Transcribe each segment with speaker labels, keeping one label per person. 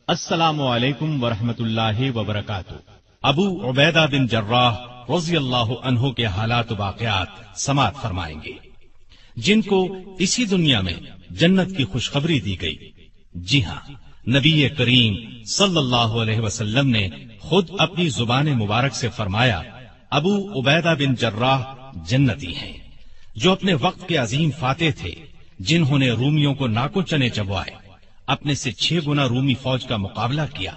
Speaker 1: السلام علیکم ورحمۃ اللہ وبرکاتہ۔ ابو عبیدہ بن جراح رضی اللہ عنہ کے حالات و واقعات سماعت فرمائیں گے، جن کو اسی دنیا میں جنت کی خوشخبری دی گئی۔ جی ہاں، نبی کریم صلی اللہ علیہ وسلم نے خود اپنی زبان مبارک سے فرمایا، ابو عبیدہ بن جراح جنتی ہیں، جو اپنے وقت کے عظیم فاتح تھے، جنہوں نے رومیوں کو ناکو چنے چبوائے، اپنے سے 6 گنا رومی فوج کا مقابلہ کیا۔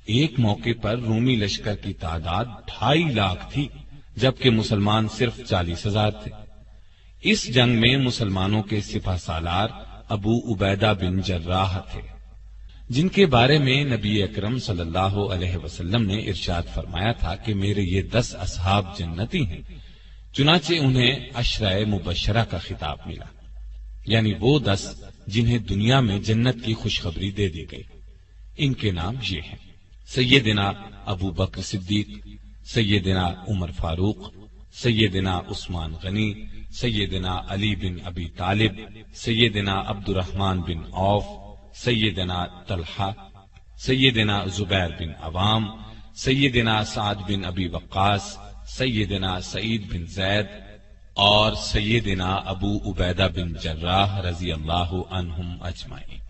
Speaker 2: ایک موقع پر رومی لشکر کی تعداد 2.5 لاکھ تھی، جبکہ مسلمان صرف 40,000 تھے۔ اس جنگ میں مسلمانوں کے سپہ سالار ابو عبیدہ بن جراح تھے، جن کے بارے میں نبی اکرم صلی اللہ علیہ وسلم نے ارشاد فرمایا تھا کہ میرے یہ 10 اصحاب جنتی ہیں۔ چنانچہ انہیں عشرہ مبشرہ کا خطاب ملا، یعنی وہ 10 جنہیں دنیا میں جنت کی خوشخبری دے دی گئی۔ ان کے نام یہ ہیں: سیدنا ابو بکر صدیق، سیدنا عمر فاروق، سیدنا عثمان غنی، سیدنا علی بن ابی طالب، سیدنا عبد الرحمن بن عوف، سیدنا طلحہ، سیدنا زبیر بن عوام، سیدنا سعد بن ابی وقاص، سیدنا سعید بن زید اور سیدنا ابو عبیدہ بن جراح رضی اللہ عنہم اجمعین۔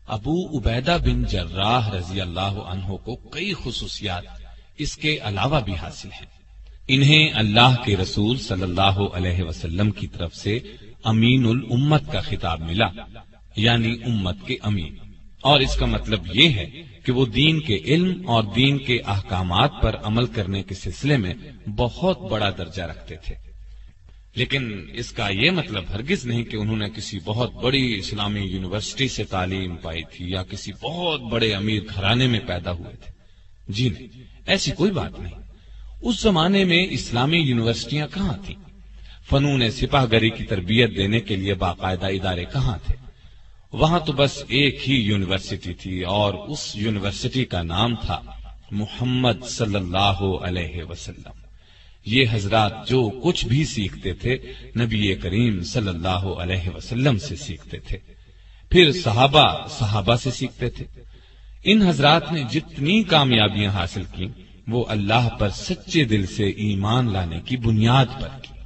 Speaker 2: ابو عبیدہ بن جراح رضی اللہ عنہ کو کئی خصوصیات اس کے علاوہ بھی حاصل ہیں۔ انہیں اللہ کے رسول صلی اللہ علیہ وسلم کی طرف سے امین الامت کا خطاب ملا، یعنی امت کے امین، اور اس کا مطلب یہ ہے کہ وہ دین کے علم اور دین کے احکامات پر عمل کرنے کے سلسلے میں بہت بڑا درجہ رکھتے تھے۔ لیکن اس کا یہ مطلب ہرگز نہیں کہ انہوں نے کسی بہت بڑی اسلامی یونیورسٹی سے تعلیم پائی تھی یا کسی بہت بڑے امیر گھرانے میں پیدا ہوئے تھے۔ جی نہیں، ایسی کوئی بات نہیں۔ اس زمانے میں اسلامی یونیورسٹیاں کہاں تھیں؟ فنون سپاہ گری کی تربیت دینے کے لیے باقاعدہ ادارے کہاں تھے؟ وہاں تو بس ایک ہی یونیورسٹی تھی، اور اس یونیورسٹی کا نام تھا محمد صلی اللہ علیہ وسلم۔ یہ حضرات جو کچھ بھی سیکھتے تھے نبی کریم صلی اللہ علیہ وسلم سے سیکھتے تھے، پھر صحابہ سے سیکھتے تھے۔ ان حضرات نے جتنی کامیابیاں حاصل کی وہ اللہ پر سچے دل سے ایمان لانے کی بنیاد پر کی۔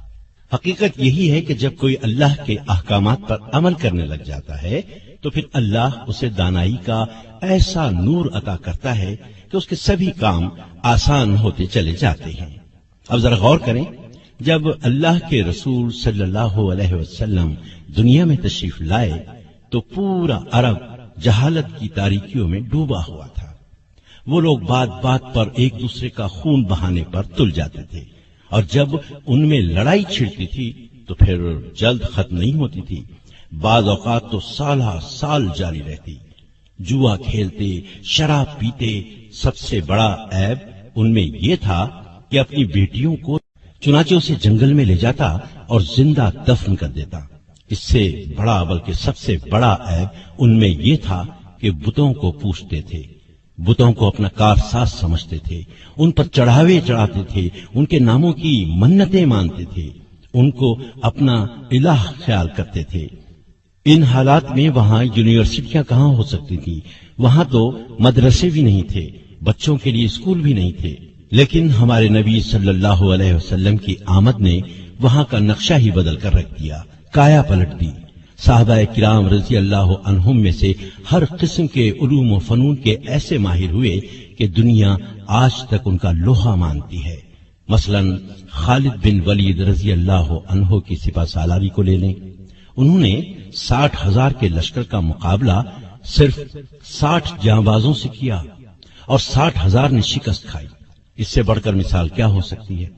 Speaker 3: حقیقت یہی ہے کہ جب کوئی اللہ کے احکامات پر عمل کرنے لگ جاتا ہے تو پھر اللہ اسے دانائی کا ایسا نور عطا کرتا ہے کہ اس کے سبھی کام آسان ہوتے چلے جاتے ہیں۔ اب ذرا غور کریں، جب اللہ کے رسول صلی اللہ علیہ وسلم دنیا میں تشریف لائے تو پورا عرب جہالت کی تاریکیوں میں ڈوبا ہوا تھا۔ وہ لوگ بات بات پر ایک دوسرے کا خون بہانے پر تل جاتے تھے، اور جب ان میں لڑائی چھڑتی تھی تو پھر جلد ختم نہیں ہوتی تھی، بعض اوقات تو سالہ سال جاری رہتی۔ جوا کھیلتے، شراب پیتے، سب سے بڑا عیب ان میں یہ تھا کہ اپنی بیٹیوں کو چنانچہ اسے جنگل میں لے جاتا اور زندہ دفن کر دیتا۔ اس سے بڑا بلکہ سب سے بڑا عیب ان میں یہ تھا کہ بتوں کو پوجتے تھے، بتوں کو اپنا کارساز سمجھتے تھے، ان پر چڑھاوے چڑھاتے تھے، ان کے ناموں کی منتیں مانتے تھے، ان کو اپنا الہ خیال کرتے تھے۔ ان حالات میں وہاں یونیورسٹیاں کہاں ہو سکتی تھی؟ وہاں تو مدرسے بھی نہیں تھے، بچوں کے لیے اسکول بھی نہیں تھے۔ لیکن ہمارے نبی صلی اللہ علیہ وسلم کی آمد نے وہاں کا نقشہ ہی بدل کر رکھ دیا، کایا پلٹ دی۔ صحابہ کرام رضی اللہ عنہم میں سے ہر قسم کے علوم و فنون کے ایسے ماہر ہوئے کہ دنیا آج تک ان کا لوہا مانتی ہے۔ مثلا خالد بن ولید رضی اللہ عنہ کی سپہ سالاری کو لے لیں، انہوں نے 60,000 کے لشکر کا مقابلہ صرف 60 جانبازوں سے کیا اور 60,000 نے شکست کھائی۔ اس سے بڑھ کر مثال کیا ہو سکتی ہے؟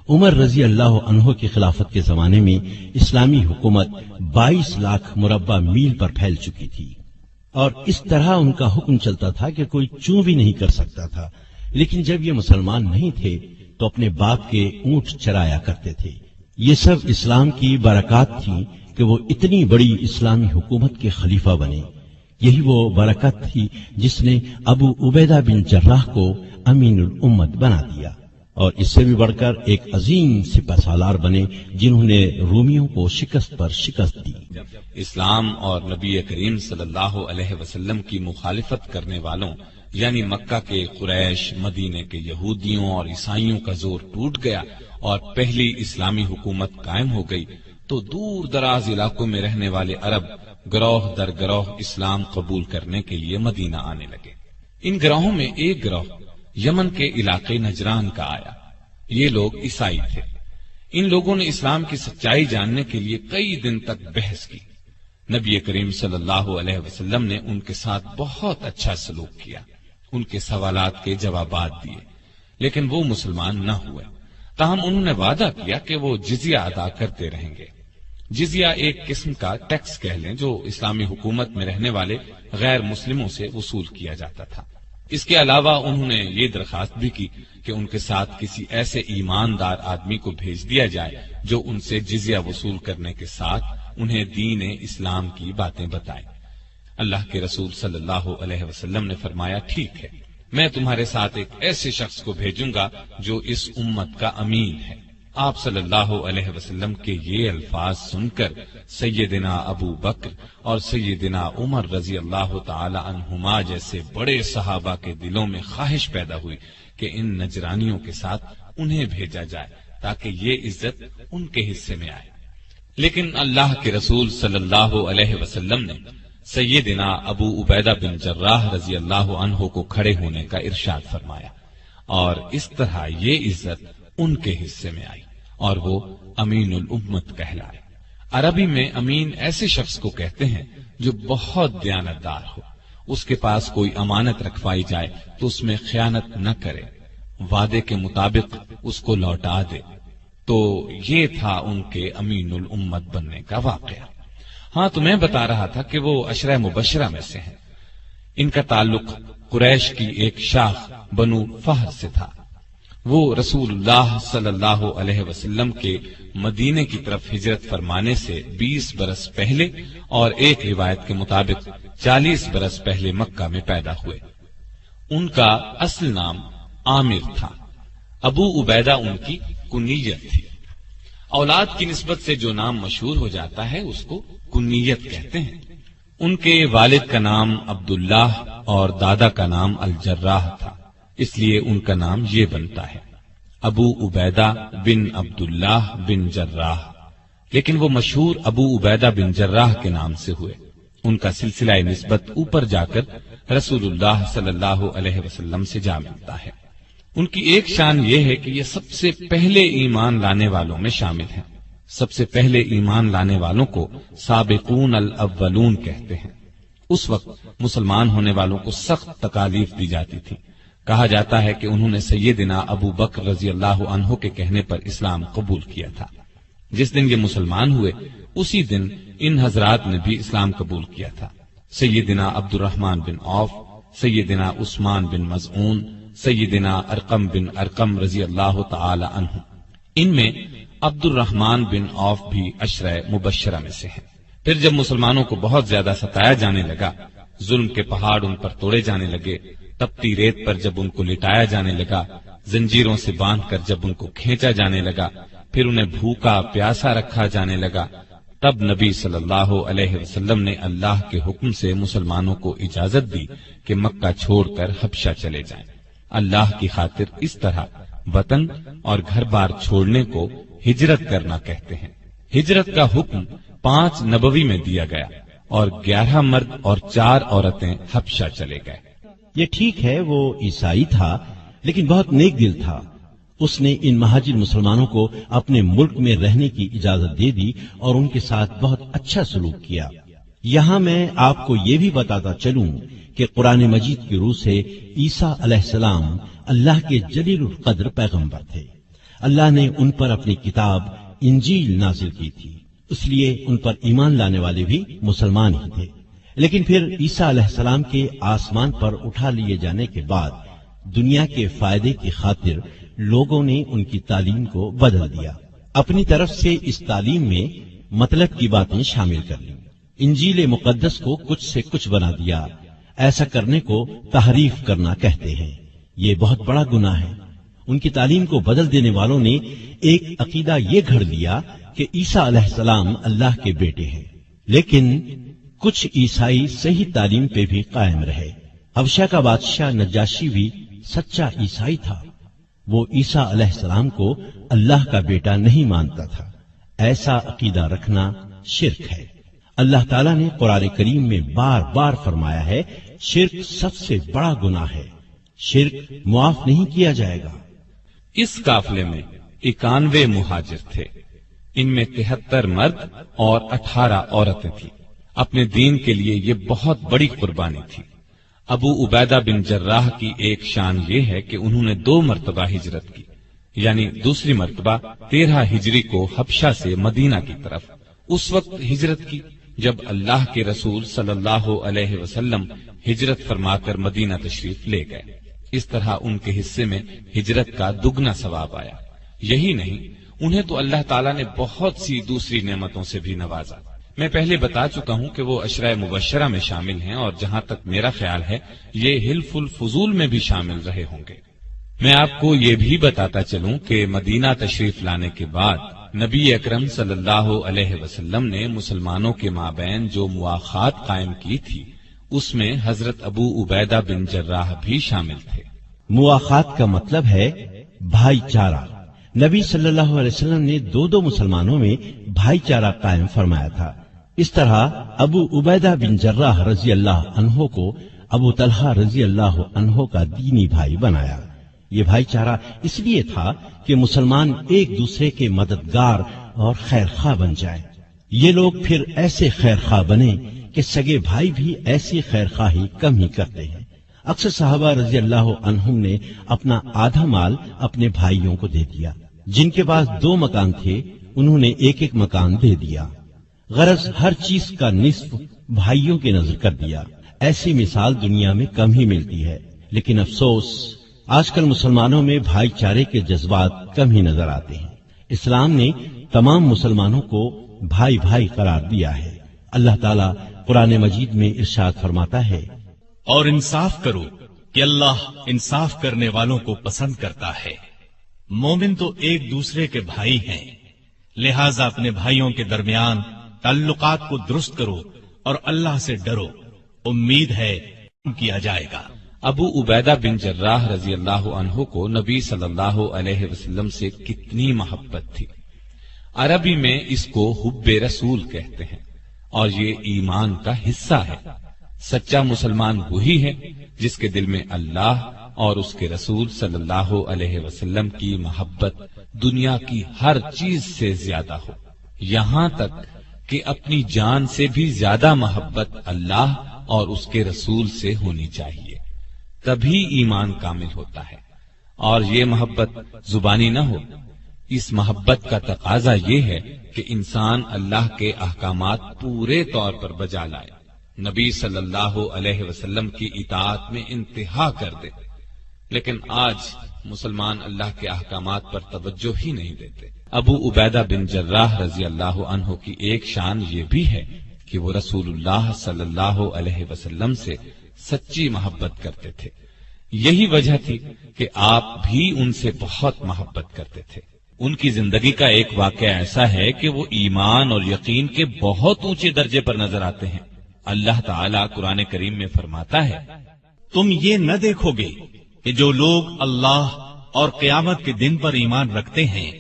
Speaker 3: عمر رضی اللہ عنہ کی خلافت کے زمانے میں اسلامی حکومت 22 لاکھ مربع میل پر پھیل چکی تھی، اور اس طرح ان کا حکم چلتا تھا کہ کوئی چوں بھی نہیں کر سکتا تھا۔ لیکن جب یہ مسلمان نہیں تھے تو اپنے باپ کے اونٹ چرایا کرتے تھے۔ یہ سب اسلام کی برکات تھی کہ وہ اتنی بڑی اسلامی حکومت کے خلیفہ بنے۔ یہی وہ برکت تھی جس نے ابو عبیدہ بن جراح کو امین الامت بنا دیا، اور اس سے بھی بڑھ کر ایک عظیم سپہ سالار بنے جنہوں نے رومیوں کو شکست پر شکست دی۔
Speaker 2: اسلام اور نبی کریم صلی اللہ علیہ وسلم کی مخالفت کرنے والوں یعنی مکہ کے قریش، مدینے کے یہودیوں اور عیسائیوں کا زور ٹوٹ گیا اور پہلی اسلامی حکومت قائم ہو گئی تو دور دراز علاقوں میں رہنے والے عرب گروہ در گروہ اسلام قبول کرنے کے لیے مدینہ آنے لگے۔ ان گروہوں میں ایک گروہ یمن کے علاقے نجران کا آیا۔ یہ لوگ عیسائی تھے۔ ان لوگوں نے اسلام کی سچائی جاننے کے لیے کئی دن تک بحث کی۔ نبی کریم صلی اللہ علیہ وسلم نے ان کے ساتھ بہت اچھا سلوک کیا، ان کے سوالات کے جوابات دیے، لیکن وہ مسلمان نہ ہوئے۔ تاہم انہوں نے وعدہ کیا کہ وہ جزیہ ادا کرتے رہیں گے۔ جزیہ ایک قسم کا ٹیکس کہہ لیں جو اسلامی حکومت میں رہنے والے غیر مسلموں سے وصول کیا جاتا تھا۔ اس کے علاوہ انہوں نے یہ درخواست بھی کی کہ ان کے ساتھ کسی ایسے ایماندار آدمی کو بھیج دیا جائے جو ان سے جزیہ وصول کرنے کے ساتھ انہیں دین اسلام کی باتیں بتائے۔ اللہ کے رسول صلی اللہ علیہ وسلم نے فرمایا، ٹھیک ہے، میں تمہارے ساتھ ایک ایسے شخص کو بھیجوں گا جو اس امت کا امین ہے۔ آپ صلی اللہ علیہ وسلم کے یہ الفاظ سن کر سیدنا ابو بکر اور سیدنا عمر رضی اللہ تعالی عنہما جیسے بڑے صحابہ کے دلوں میں خواہش پیدا ہوئی کہ ان نجرانیوں کے ساتھ انہیں بھیجا جائے تاکہ یہ عزت ان کے حصے میں آئے۔ لیکن اللہ کے رسول صلی اللہ علیہ وسلم نے سیدنا ابو عبیدہ بن جراح رضی اللہ عنہ کو کھڑے ہونے کا ارشاد فرمایا اور اس طرح یہ عزت ان کے حصے میں آئی اور وہ امین الامت کہلائے۔ عربی میں امین ایسے شخص کو کہتے ہیں جو بہت دیانتدار ہو، اس کے پاس کوئی امانت رکھوائی جائے تو اس میں خیانت نہ کرے، وعدے کے مطابق اس کو لوٹا دے۔ تو یہ تھا ان کے امین الامت بننے کا واقعہ۔ ہاں، تو میں بتا رہا تھا کہ وہ عشرہ مبشرہ میں سے ہیں۔ ان کا تعلق قریش کی ایک شاخ بنو فہر سے تھا۔ وہ رسول اللہ صلی اللہ علیہ وسلم کے مدینے کی طرف ہجرت فرمانے سے 20 برس پہلے اور ایک روایت کے مطابق 40 برس پہلے مکہ میں پیدا ہوئے۔ ان کا اصل نام عامر تھا۔ ابو عبیدہ ان کی کنیت تھی۔ اولاد کی نسبت سے جو نام مشہور ہو جاتا ہے اس کو کنیت کہتے ہیں۔ ان کے والد کا نام عبداللہ اور دادا کا نام الجراح تھا، اس لیے ان کا نام یہ بنتا ہے ابو عبیدہ بن عبداللہ بن جراح، لیکن وہ مشہور ابو عبیدہ بن جراح کے نام سے ہوئے۔ ان کا سلسلہ نسبت اوپر جا کر رسول اللہ صلی اللہ علیہ وسلم سے جا ملتا ہے۔ ان کی ایک شان یہ ہے کہ یہ سب سے پہلے ایمان لانے والوں میں شامل ہیں۔ سب سے پہلے ایمان لانے والوں کو سابقون الاولون کہتے ہیں۔ اس وقت مسلمان ہونے والوں کو سخت تکالیف دی جاتی تھی۔ کہا جاتا ہے کہ انہوں نے سیدنا ابو بکر رضی اللہ عنہ کے کہنے پر اسلام قبول کیا تھا۔ جس دن یہ مسلمان ہوئے اسی دن ان حضرات نے بھی اسلام قبول کیا تھا۔ سیدنا عبد الرحمن بن عوف، سیدنا عثمان بن مظعون، سیدنا ارقم بن ارقم رضی اللہ تعالی عنہ۔ ان میں عبد الرحمن بن عوف بھی عشرہ مبشرہ میں سے ہیں۔ پھر جب مسلمانوں کو بہت زیادہ ستایا جانے لگا، ظلم کے پہاڑ ان پر توڑے جانے لگے، تپتی ریت پر جب ان کو لٹایا جانے لگا، زنجیروں سے باندھ کر جب ان کو کھینچا جانے لگا، پھر انہیں بھوکا پیاسا رکھا جانے لگا، تب نبی صلی اللہ علیہ وسلم نے اللہ کے حکم سے مسلمانوں کو اجازت دی کہ مکہ چھوڑ کر حبشہ چلے جائیں۔ اللہ کی خاطر اس طرح وطن اور گھر بار چھوڑنے کو ہجرت کرنا کہتے ہیں۔ ہجرت کا حکم 5 نبوی میں دیا گیا اور 11 مرد اور 4 عورتیں حبشہ چلے گئے۔
Speaker 3: یہ ٹھیک ہے، وہ عیسائی تھا لیکن بہت نیک دل تھا۔ اس نے ان مہاجر مسلمانوں کو اپنے ملک میں رہنے کی اجازت دے دی اور ان کے ساتھ بہت اچھا سلوک کیا۔ یہاں میں آپ کو یہ بھی بتاتا چلوں کہ قرآن مجید کی روح سے عیسیٰ علیہ السلام اللہ کے جلیل القدر پیغمبر تھے۔ اللہ نے ان پر اپنی کتاب انجیل نازل کی تھی، اس لیے ان پر ایمان لانے والے بھی مسلمان ہی تھے۔ لیکن پھر عیسیٰ علیہ السلام کے آسمان پر اٹھا لیے جانے کے بعد دنیا کے فائدے کی خاطر لوگوں نے ان کی تعلیم کو بدل دیا، اپنی طرف سے اس تعلیم میں مطلب کی باتیں شامل کر لیں، انجیل مقدس کو کچھ سے کچھ بنا دیا۔ ایسا کرنے کو تحریف کرنا کہتے ہیں۔ یہ بہت بڑا گناہ ہے۔ ان کی تعلیم کو بدل دینے والوں نے ایک عقیدہ یہ گھڑ لیا کہ عیسیٰ علیہ السلام اللہ کے بیٹے ہیں، لیکن کچھ عیسائی صحیح تعلیم پہ بھی قائم رہے۔ حبشہ کا بادشاہ نجاشی بھی سچا عیسائی تھا، وہ عیسیٰ علیہ السلام کو اللہ کا بیٹا نہیں مانتا تھا۔ ایسا عقیدہ رکھنا شرک ہے۔ اللہ تعالیٰ نے قرآن کریم میں بار بار فرمایا ہے، شرک سب سے بڑا گناہ ہے، شرک معاف نہیں کیا جائے گا۔
Speaker 2: اس قافلے میں 91 مہاجر تھے، ان میں 73 مرد اور 18 عورتیں تھیں۔ اپنے دین کے لیے یہ بہت بڑی قربانی تھی۔ ابو عبیدہ بن جراح کی ایک شان یہ ہے کہ انہوں نے 2 مرتبہ ہجرت کی، یعنی دوسری مرتبہ 13 ہجری کو حبشہ سے مدینہ کی طرف اس وقت ہجرت کی جب اللہ کے رسول صلی اللہ علیہ وسلم ہجرت فرما کر مدینہ تشریف لے گئے۔ اس طرح ان کے حصے میں ہجرت کا دگنا ثواب آیا۔ یہی نہیں، انہیں تو اللہ تعالیٰ نے بہت سی دوسری نعمتوں سے بھی نوازا۔ میں پہلے بتا چکا ہوں کہ وہ عشرہ مبشرہ میں شامل ہیں، اور جہاں تک میرا خیال ہے یہ حلف الفضول میں بھی شامل رہے ہوں گے۔ میں آپ کو یہ بھی بتاتا چلوں کہ مدینہ تشریف لانے کے بعد نبی اکرم صلی اللہ علیہ وسلم نے مسلمانوں کے مابین جو مواخات قائم کی تھی، اس میں حضرت ابو عبیدہ بن جراح بھی شامل تھے۔
Speaker 3: مواخات کا مطلب ہے بھائی چارہ۔ نبی صلی اللہ علیہ وسلم نے 2 مسلمانوں میں بھائی چارہ قائم فرمایا تھا۔ اس طرح ابو عبیدہ بن جراح رضی اللہ عنہ کو ابو طلحہ رضی اللہ عنہ کا دینی بھائی بنایا۔ یہ بھائی چارہ اس لیے تھا کہ مسلمان ایک دوسرے کے مددگار اور خیر خواہ بن جائیں۔ یہ لوگ پھر ایسے خیر خواہ بنے کہ سگے بھائی بھی ایسی خیر خواہی کم ہی کرتے ہیں۔ اکثر صحابہ رضی اللہ عنہم نے اپنا آدھا مال اپنے بھائیوں کو دے دیا۔ جن کے پاس 2 مکان تھے انہوں نے 1 مکان دے دیا۔ غرض ہر چیز کا نصف بھائیوں کی نظر کر دیا۔ ایسی مثال دنیا میں کم ہی ملتی ہے، لیکن افسوس آج کل مسلمانوں میں بھائی چارے کے جذبات کم ہی نظر آتے ہیں۔ اسلام نے تمام مسلمانوں کو بھائی بھائی قرار دیا ہے۔ اللہ تعالیٰ قرآن مجید میں ارشاد فرماتا ہے،
Speaker 1: اور انصاف کرو کہ اللہ انصاف کرنے والوں کو پسند کرتا ہے۔ مومن تو ایک دوسرے کے بھائی ہیں، لہذا اپنے بھائیوں کے درمیان تعلقات کو درست کرو اور اللہ سے ڈرو، امید ہے کیا جائے گا۔
Speaker 2: ابو عبیدہ بن جراح رضی اللہ عنہ کو نبی صلی اللہ علیہ وسلم سے کتنی محبت تھی۔ عربی میں اس کو حب رسول کہتے ہیں، اور یہ ایمان کا حصہ ہے۔ سچا مسلمان وہی ہے جس کے دل میں اللہ اور اس کے رسول صلی اللہ علیہ وسلم کی محبت دنیا کی ہر چیز سے زیادہ ہو، یہاں تک کہ اپنی جان سے بھی زیادہ محبت اللہ اور اس کے رسول سے ہونی چاہیے، تبھی ایمان کامل ہوتا ہے۔ اور یہ محبت زبانی نہ ہو، اس محبت کا تقاضا یہ ہے کہ انسان اللہ کے احکامات پورے طور پر بجا لائے، نبی صلی اللہ علیہ وسلم کی اطاعت میں انتہا کر دے۔ لیکن آج مسلمان اللہ کے احکامات پر توجہ ہی نہیں دیتے۔ ابو عبیدہ بن جراح رضی اللہ عنہ کی ایک شان یہ بھی ہے کہ وہ رسول اللہ صلی اللہ علیہ وسلم سے سچی محبت کرتے تھے۔ یہی وجہ تھی کہ آپ بھی ان سے بہت محبت کرتے تھے۔ ان کی زندگی کا ایک واقعہ ایسا ہے کہ وہ ایمان اور یقین کے بہت اونچے درجے پر نظر آتے ہیں۔ اللہ تعالیٰ قرآن کریم میں فرماتا ہے،
Speaker 1: تم یہ نہ دیکھو گے کہ جو لوگ اللہ اور قیامت کے دن پر ایمان رکھتے ہیں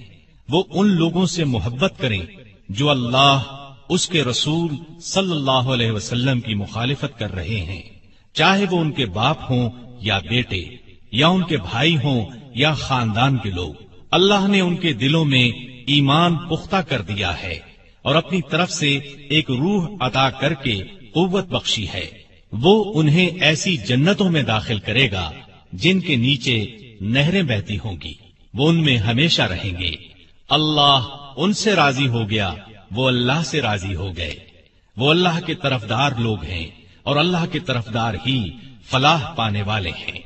Speaker 1: وہ ان لوگوں سے محبت کریں جو اللہ اس کے رسول صلی اللہ علیہ وسلم کی مخالفت کر رہے ہیں، چاہے وہ ان کے باپ ہوں یا بیٹے، یا ان کے بھائی ہوں یا خاندان کے لوگ۔ اللہ نے ان کے دلوں میں ایمان پختہ کر دیا ہے اور اپنی طرف سے ایک روح عطا کر کے قوت بخشی ہے۔ وہ انہیں ایسی جنتوں میں داخل کرے گا جن کے نیچے نہریں بہتی ہوں گی، وہ ان میں ہمیشہ رہیں گے۔ اللہ ان سے راضی ہو گیا، وہ اللہ سے راضی ہو گئے۔ وہ اللہ کے طرفدار لوگ ہیں اور اللہ کے طرفدار ہی فلاح پانے والے ہیں۔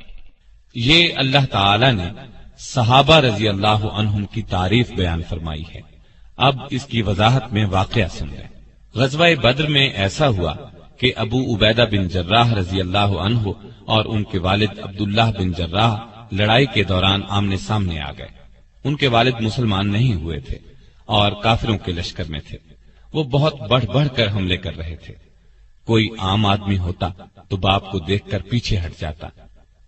Speaker 2: یہ اللہ تعالی نے صحابہ رضی اللہ عنہم کی تعریف بیان فرمائی ہے۔ اب اس کی وضاحت میں واقعہ سن لیں۔ غزوہ بدر میں ایسا ہوا کہ ابو عبیدہ بن جراح رضی اللہ عنہ اور ان کے والد عبداللہ بن جراح لڑائی کے دوران آمنے سامنے آ گئے۔ ان کے والد مسلمان نہیں ہوئے تھے اور کافروں کے لشکر میں تھے۔ وہ بہت بڑھ بڑھ کر حملے کر رہے تھے۔ کوئی عام آدمی ہوتا تو باپ کو دیکھ کر پیچھے ہٹ جاتا،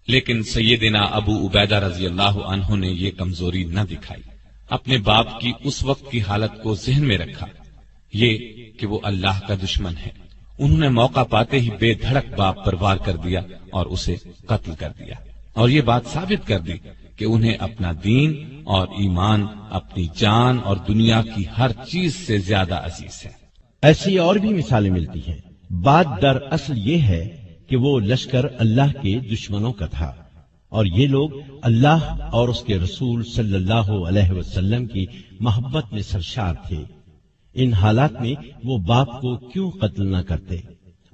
Speaker 2: لیکن سیدنا ابو عبیدہ رضی اللہ عنہ نے یہ کمزوری نہ دکھائی۔ اپنے باپ کی اس وقت کی حالت کو ذہن میں رکھا، یہ کہ وہ اللہ کا دشمن ہے۔ انہوں نے موقع پاتے ہی بے دھڑک باپ پر وار کر دیا اور اسے قتل کر دیا، اور یہ بات ثابت کر دی کہ انہیں اپنا دین اور ایمان اپنی جان اور دنیا کی ہر چیز سے زیادہ عزیز ہے۔
Speaker 3: ایسی اور بھی مثالیں ملتی ہیں۔ بات در اصل یہ ہے کہ وہ لشکر اللہ کے دشمنوں کا تھا، اور یہ لوگ اللہ اور اس کے رسول صلی اللہ علیہ وسلم کی محبت میں سرشار تھے۔ ان حالات میں وہ باپ کو کیوں قتل نہ کرتے؟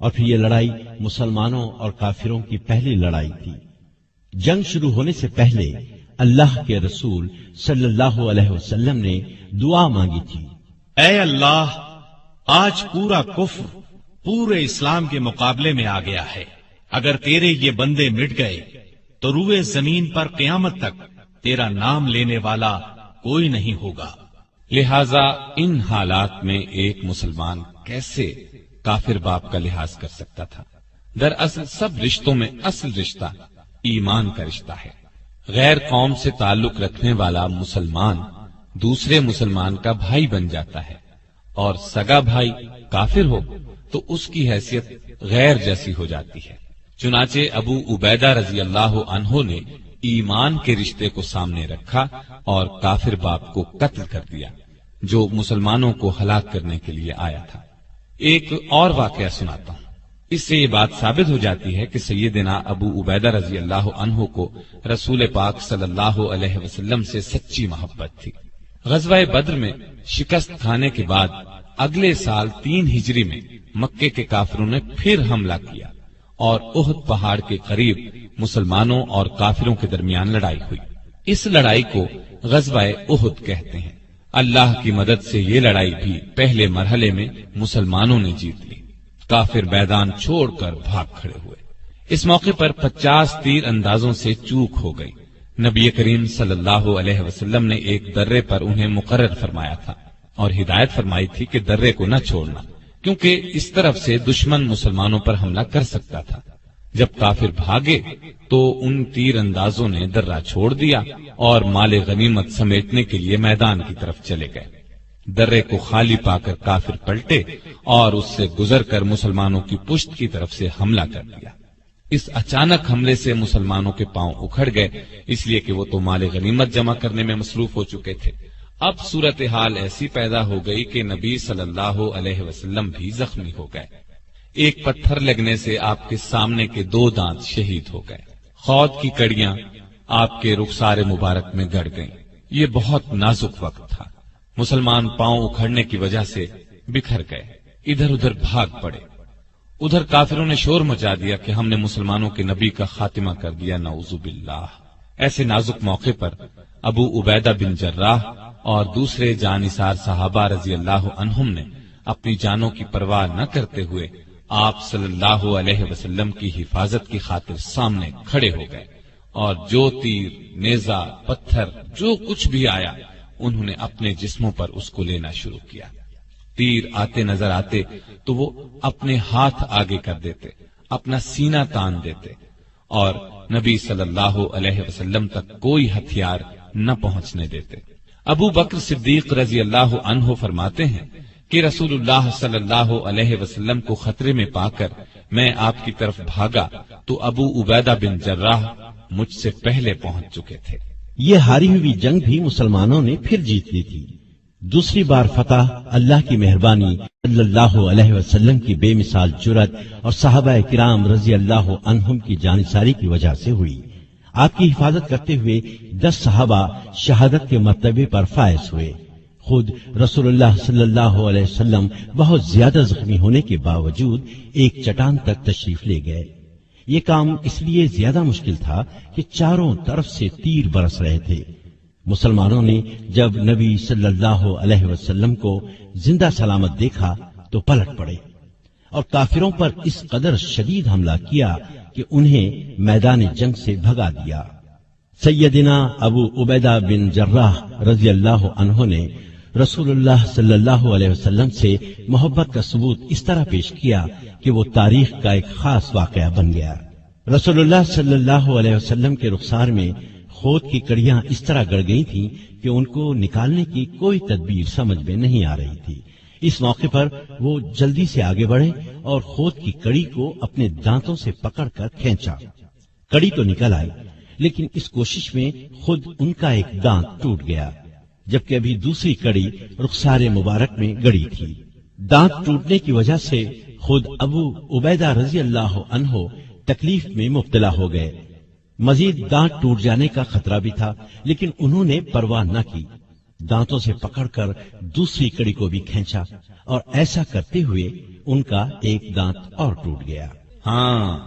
Speaker 3: اور پھر یہ لڑائی مسلمانوں اور کافروں کی پہلی لڑائی تھی۔ جنگ شروع ہونے سے پہلے اللہ کے رسول صلی اللہ علیہ وسلم نے دعا مانگی تھی،
Speaker 1: اے اللہ، آج پورا کفر پورے اسلام کے مقابلے میں آ گیا ہے۔ اگر تیرے یہ بندے مٹ گئے تو روئے زمین پر قیامت تک تیرا نام لینے والا کوئی نہیں ہوگا۔
Speaker 2: لہذا ان حالات میں ایک مسلمان کیسے کافر باپ کا لحاظ کر سکتا تھا؟ دراصل سب رشتوں میں اصل رشتہ ایمان کا رشتہ ہے۔ غیر قوم سے تعلق رکھنے والا مسلمان دوسرے مسلمان کا بھائی بن جاتا ہے، اور سگا بھائی کافر ہو تو اس کی حیثیت غیر جیسی ہو جاتی ہے۔ چنانچہ ابو عبیدہ رضی اللہ عنہ نے ایمان کے رشتے کو سامنے رکھا اور کافر باپ کو قتل کر دیا جو مسلمانوں کو ہلاک کرنے کے لیے آیا تھا۔ ایک اور واقعہ سناتا ہوں۔ اس سے یہ بات ثابت ہو جاتی ہے کہ سیدنا ابو عبیدہ رضی اللہ عنہ کو رسول پاک صلی اللہ علیہ وسلم سے سچی محبت تھی۔ غزوہ بدر میں شکست کھانے کے بعد اگلے سال 3 ہجری میں مکے کے کافروں نے پھر حملہ کیا اور احد پہاڑ کے قریب مسلمانوں اور کافروں کے درمیان لڑائی ہوئی۔ اس لڑائی کو غزوہ احد کہتے ہیں۔ اللہ کی مدد سے یہ لڑائی بھی پہلے مرحلے میں مسلمانوں نے جیت لی۔ کافر میدان چھوڑ کر بھاگ کھڑے ہوئے۔ اس موقع پر 50 تیر اندازوں سے چوک ہو گئی۔ نبی کریم صلی اللہ علیہ وسلم نے ایک درے پر انہیں مقرر فرمایا تھا اور ہدایت فرمائی تھی کہ درے کو نہ چھوڑنا، کیونکہ اس طرف سے دشمن مسلمانوں پر حملہ کر سکتا تھا۔ جب کافر بھاگے تو ان تیر اندازوں نے درہ چھوڑ دیا اور مال غنیمت سمیٹنے کے لیے میدان کی طرف چلے گئے۔ درے کو خالی پا کر کافر پلٹے اور اس سے گزر کر مسلمانوں کی پشت کی طرف سے حملہ کر دیا۔ اس اچانک حملے سے مسلمانوں کے پاؤں اکھڑ گئے، اس لیے کہ وہ تو مال غنیمت جمع کرنے میں مصروف ہو چکے تھے۔ اب صورتحال ایسی پیدا ہو گئی کہ نبی صلی اللہ علیہ وسلم بھی زخمی ہو گئے۔ ایک پتھر لگنے سے آپ کے سامنے کے 2 دانت شہید ہو گئے۔ خود کی کڑیاں آپ کے رخسار مبارک میں گڑ گئیں۔ یہ بہت نازک وقت تھا۔ مسلمان پاؤں اکھڑنے کی وجہ سے بکھر گئے، ادھر ادھر بھاگ پڑے۔ ادھر کافروں نے شور مچا دیا کہ ہم نے مسلمانوں کے نبی کا خاتمہ کر دیا، نعوذ باللہ۔ ایسے نازک موقع پر ابو عبیدہ بن جراح اور دوسرے جانثار صحابہ رضی اللہ عنہم نے اپنی جانوں کی پرواہ نہ کرتے ہوئے آپ صلی اللہ علیہ وسلم کی حفاظت کی خاطر سامنے کھڑے ہو گئے، اور جو تیر، نیزہ، پتھر، جو کچھ بھی آیا انہوں نے اپنے جسموں پر اس کو لینا شروع کیا۔ تیر آتے نظر آتے تو وہ اپنے ہاتھ آگے کر دیتے، اپنا سینہ تان دیتے، اور نبی صلی اللہ علیہ وسلم تک کوئی ہتھیار نہ پہنچنے دیتے۔ ابو بکر صدیق رضی اللہ عنہ فرماتے ہیں کہ رسول اللہ صلی اللہ علیہ وسلم کو خطرے میں پا کر میں آپ کی طرف بھاگا تو ابو عبیدہ بن جراح مجھ سے پہلے پہنچ چکے تھے۔
Speaker 3: یہ ہاری ہوئی جنگ بھی مسلمانوں نے پھر جیت لی تھی۔ دوسری بار فتح اللہ کی مہربانی، صلی اللہ علیہ وسلم کی بے مثال جرأت اور صحابہ کرام رضی اللہ عنہم کی جانثاری کی وجہ سے ہوئی۔ آپ کی حفاظت کرتے ہوئے 10 صحابہ شہادت کے مرتبے پر فائز ہوئے۔ خود رسول اللہ صلی اللہ علیہ وسلم بہت زیادہ زخمی ہونے کے باوجود ایک چٹان تک تشریف لے گئے۔ یہ کام اس لیے زیادہ مشکل تھا کہ چاروں طرف سے تیر برس رہے تھے۔ مسلمانوں نے جب نبی صلی اللہ علیہ وسلم کو زندہ سلامت دیکھا تو پلٹ پڑے اور کافروں پر اس قدر شدید حملہ کیا کہ انہیں میدان جنگ سے بھگا دیا۔ سیدنا ابو عبیدہ بن جراح رضی اللہ عنہ نے رسول اللہ صلی اللہ علیہ وسلم سے محبت کا ثبوت اس طرح پیش کیا کہ وہ تاریخ کا ایک خاص واقعہ بن گیا۔ رسول اللہ صلی اللہ علیہ وسلم کے رخسار میں خود کی کڑیاں اس طرح گڑ گئی تھیں کہ ان کو نکالنے کی کوئی تدبیر سمجھ میں نہیں آ رہی تھی۔ اس موقع پر وہ جلدی سے آگے بڑھے اور خود کی کڑی کو اپنے دانتوں سے پکڑ کر کھینچا۔ کڑی تو نکل آئی، لیکن اس کوشش میں خود ان کا ایک دانت ٹوٹ گیا، جبکہ ابھی دوسری کڑی رخسار مبارک میں گڑی تھی۔ دانت ٹوٹنے کی وجہ سے خود ابو عبیدہ رضی اللہ عنہ تکلیف میں مبتلا ہو گئے۔ مزید دانت ٹوٹ جانے کا خطرہ بھی تھا، لیکن انہوں نے پرواہ نہ کی، دانتوں سے پکڑ کر دوسری کڑی کو بھی کھینچا، اور ایسا کرتے ہوئے ان کا ایک دانت اور ٹوٹ گیا۔
Speaker 2: ہاں،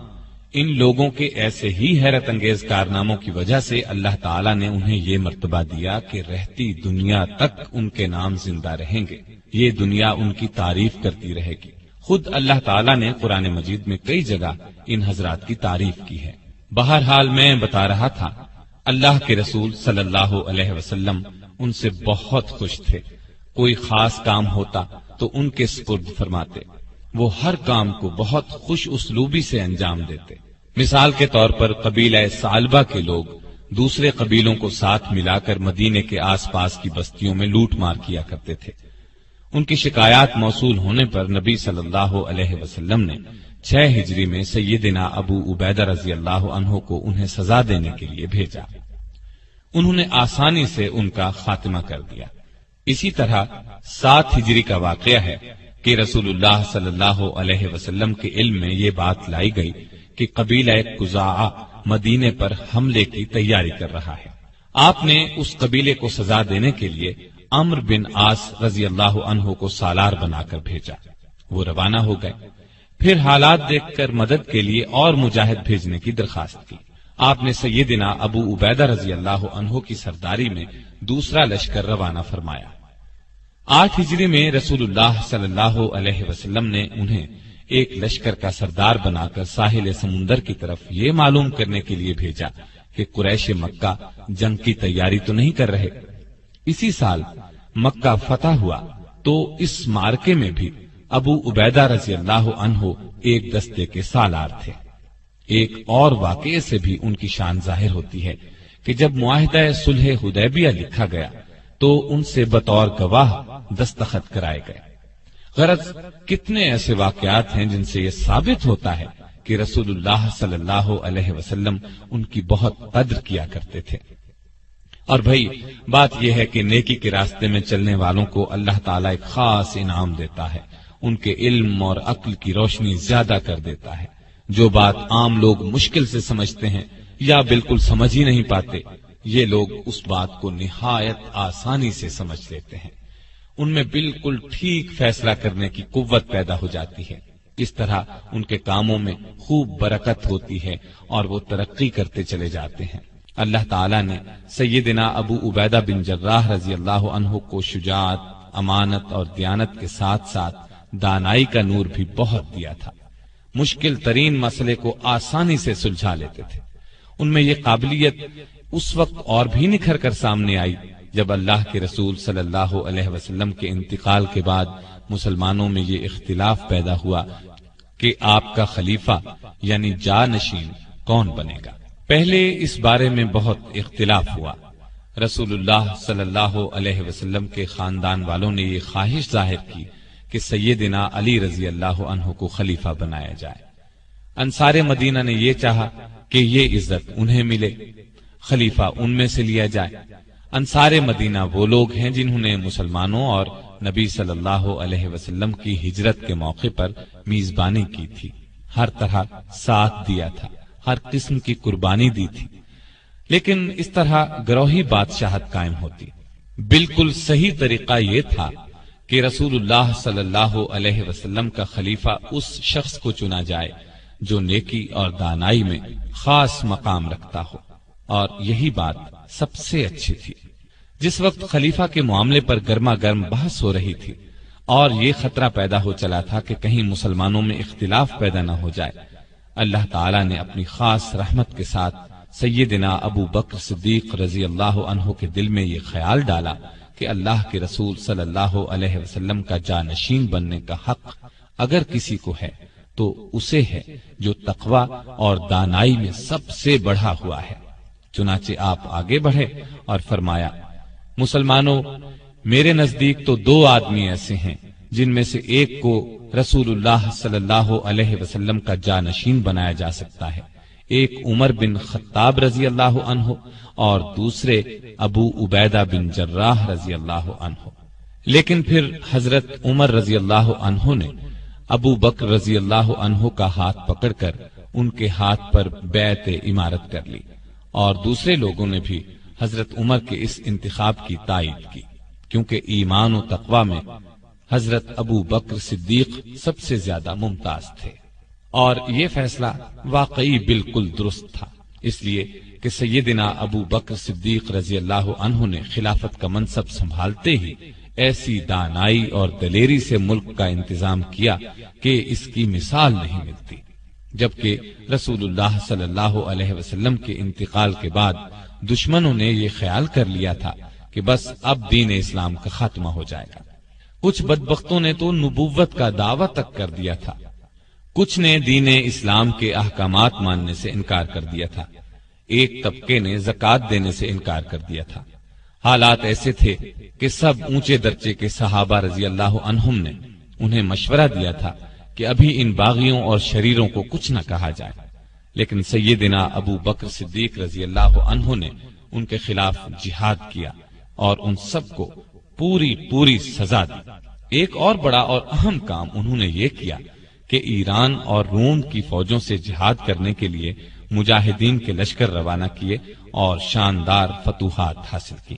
Speaker 2: ان لوگوں کے ایسے ہی حیرت انگیز کارناموں کی وجہ سے اللہ تعالیٰ نے انہیں یہ مرتبہ دیا کہ رہتی دنیا تک ان کے نام زندہ رہیں گے، یہ دنیا ان کی تعریف کرتی رہے گی۔ خود اللہ تعالیٰ نے قرآن مجید میں کئی جگہ ان حضرات کی تعریف کی ہے۔ بہرحال میں بتا رہا تھا، اللہ کے رسول صلی اللہ علیہ وسلم ان سے بہت خوش تھے۔ کوئی خاص کام ہوتا تو ان کے سپرد فرماتے، وہ ہر کام کو بہت خوش اسلوبی سے انجام دیتے۔ مثال کے طور پر قبیلہ ثعلبہ کے لوگ دوسرے قبیلوں کو ساتھ ملا کر مدینے کے آس پاس کی بستیوں میں لوٹ مار کیا کرتے تھے۔ ان کی شکایات موصول ہونے پر نبی صلی اللہ علیہ وسلم نے 6 ہجری میں سیدنا ابو عبیدہ رضی اللہ عنہ کو انہیں سزا دینے کے لیے بھیجا۔ انہوں نے آسانی سے ان کا خاتمہ کر دیا۔ اسی طرح 7 ہجری کا واقعہ ہے کہ رسول اللہ صلی اللہ علیہ وسلم کے علم میں یہ بات لائی گئی کہ قبیلہ قزاعہ مدینے پر حملے کی تیاری کر رہا ہے۔ آپ نے اس قبیلے کو سزا دینے کے لیے عمرو بن عاص رضی اللہ عنہ کو سالار بنا کر بھیجا۔ وہ روانہ ہو گئے۔ پھر حالات دیکھ کر مدد کے لیے اور مجاہد بھیجنے کی درخواست کی۔ آپ نے سیدنا ابو عبیدہ رضی اللہ عنہ کی سرداری میں دوسرا لشکر روانہ فرمایا۔ 8 ہجری میں رسول اللہ صلی اللہ علیہ وسلم نے انہیں ایک لشکر کا سردار بنا کر ساحل سمندر کی طرف یہ معلوم کرنے کے لیے بھیجا کہ قریش مکہ جنگ کی تیاری تو نہیں کر رہے۔ اسی سال مکہ فتح ہوا تو اس معرکے میں بھی ابو عبیدہ رضی اللہ عنہ ایک دستے کے سالار تھے۔ ایک اور واقعے سے بھی ان کی شان ظاہر ہوتی ہے کہ جب معاہدہ صلح حدیبیہ لکھا گیا تو ان سے بطور گواہ دستخط کرائے گئے۔ غرض کتنے ایسے واقعات ہیں جن سے یہ ثابت ہوتا ہے کہ رسول اللہ صلی اللہ علیہ وسلم ان کی بہت قدر کیا کرتے تھے۔ اور بھائی بات یہ ہے کہ نیکی کے راستے میں چلنے والوں کو اللہ تعالیٰ ایک خاص انعام دیتا ہے، ان کے علم اور عقل کی روشنی زیادہ کر دیتا ہے۔ جو بات عام لوگ مشکل سے سمجھتے ہیں یا بالکل سمجھ ہی نہیں پاتے، یہ لوگ اس بات کو نہایت آسانی سے سمجھ لیتے ہیں۔ ان میں بالکل ٹھیک فیصلہ کرنے کی قوت پیدا ہو جاتی ہے۔ اس طرح ان کے کاموں میں خوب برکت ہوتی ہے اور وہ ترقی کرتے چلے جاتے ہیں۔ اللہ تعالیٰ نے سیدنا ابو عبیدہ بن جراح رضی اللہ عنہ کو شجاعت، امانت اور دیانت کے ساتھ ساتھ دانائی کا نور بھی بہت دیا تھا۔ مشکل ترین مسئلے کو آسانی سے سلجھا لیتے تھے۔ ان میں یہ قابلیت اس وقت اور بھی نکھر کر سامنے آئی جب اللہ کے رسول صلی اللہ علیہ وسلم کے انتقال کے بعد مسلمانوں میں یہ اختلاف پیدا ہوا کہ آپ کا خلیفہ یعنی جانشین کون بنے گا۔ پہلے اس بارے میں بہت اختلاف ہوا۔ رسول اللہ صلی اللہ علیہ وسلم کے خاندان والوں نے یہ خواہش ظاہر کی کہ سیدنا علی رضی اللہ عنہ کو خلیفہ بنایا جائے۔ انصار مدینہ نے یہ چاہا کہ یہ عزت انہیں ملے، خلیفہ ان میں سے لیا جائے۔ انصار مدینہ وہ لوگ ہیں جنہوں نے مسلمانوں اور نبی صلی اللہ علیہ وسلم کی ہجرت کے موقع پر میزبانی کی تھی، ہر طرح ساتھ دیا تھا، ہر قسم کی قربانی دی تھی۔ لیکن اس طرح گروہی بادشاہت قائم ہوتی۔ بالکل صحیح طریقہ یہ تھا کہ رسول اللہ صلی اللہ علیہ وسلم کا خلیفہ اس شخص کو چنا جائے جو نیکی اور دانائی میں خاص مقام رکھتا ہو، اور یہی بات سب سے اچھی تھی۔ جس وقت خلیفہ کے معاملے پر گرما گرم بحث ہو رہی تھی اور یہ خطرہ پیدا ہو چلا تھا کہ کہیں مسلمانوں میں اختلاف پیدا نہ ہو جائے، اللہ تعالیٰ نے اپنی خاص رحمت کے ساتھ سیدنا ابو بکر صدیق رضی اللہ عنہ کے دل میں یہ خیال ڈالا کہ اللہ کے رسول صلی اللہ علیہ وسلم کا جانشین بننے کا حق اگر کسی کو ہے تو اسے ہے جو تقوی اور دانائی میں سب سے بڑھا ہوا ہے۔ چنانچہ آپ آگے بڑھے اور فرمایا، مسلمانوں، میرے نزدیک تو دو آدمی ایسے ہیں جن میں سے ایک کو رسول اللہ صلی اللہ علیہ وسلم کا جانشین بنایا جا سکتا ہے، ایک عمر بن خطاب رضی اللہ عنہ اور دوسرے ابو عبیدہ بن جراح رضی اللہ عنہ۔ لیکن پھر حضرت عمر رضی اللہ عنہ نے ابو بکر رضی اللہ عنہ کا ہاتھ پکڑ کر ان کے ہاتھ پر بیعت امارت کر لی، اور دوسرے لوگوں نے بھی حضرت عمر کے اس انتخاب کی تائید کی، کیونکہ ایمان و تقوی میں حضرت ابو بکر صدیق سب سے زیادہ ممتاز تھے۔ اور یہ فیصلہ واقعی بالکل درست تھا، اس لیے کہ سیدنا ابو بکر صدیق رضی اللہ عنہ نے خلافت کا منصب سنبھالتے ہی ایسی دانائی اور دلیری سے ملک کا انتظام کیا کہ اس کی مثال نہیں ملتی، جبکہ رسول اللہ صلی اللہ علیہ وسلم کے انتقال کے بعد دشمنوں نے یہ خیال کر لیا تھا کہ بس اب دین اسلام کا خاتمہ ہو جائے گا۔ کچھ بدبختوں نے تو نبوت کا دعویٰ تک کر دیا تھا، کچھ نے دین اسلام کے احکامات ماننے سے انکار کر دیا تھا، ایک طبقے نے زکوٰۃ دینے سے انکار کر دیا تھا۔ حالات ایسے تھے کہ سب اونچے درجے کے صحابہ رضی اللہ عنہم نے انہیں مشورہ دیا تھا کہ ابھی ان باغیوں اور شریروں کو کچھ نہ کہا جائے، لیکن سیدنا ابو بکر صدیق رضی اللہ عنہ نے ان کے خلاف جہاد کیا اور ان سب کو پوری سزا دی۔ ایک اور بڑا اور اہم کام انہوں نے یہ کیا کہ ایران اور روم کی فوجوں سے جہاد کرنے کے لیے مجاہدین کے لشکر روانہ کیے اور شاندار فتوحات حاصل کی۔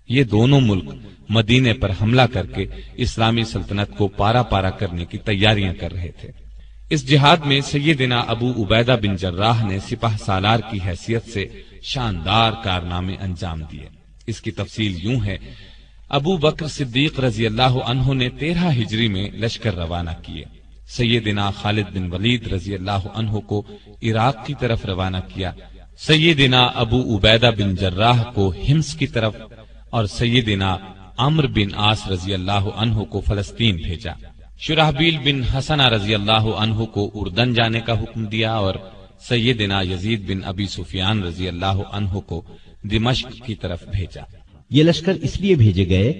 Speaker 2: یہ دونوں ملک مدینے پر حملہ کر کے اسلامی سلطنت کو پارا پارا کرنے کی تیاریاں کر رہے تھے۔ اس جہاد میں سیدنا ابو عبیدہ بن جراح نے سپہ سالار کی حیثیت سے شاندار کارنامے انجام دیے۔ اس کی تفصیل یوں ہے، ابو بکر صدیق رضی اللہ عنہ نے 13 ہجری میں لشکر روانہ کیے، سیدنا خالد بن ولید رضی اللہ عنہ کو عراق کی طرف روانہ کیا، سیدنا ابو عبیدہ بن جراح کو حمص کی طرف اور سیدنا عمرو بن عاص رضی اللہ عنہ کو فلسطین بھیجا۔ شرحبیل بن حسنہ رضی اللہ عنہ کو اردن جانے کا حکم دیا اور سیدنا یزید بن ابی سفیان رضی اللہ عنہ کو دمشق کی طرف بھیجا۔
Speaker 3: یہ لشکر اس لیے بھیجے گئے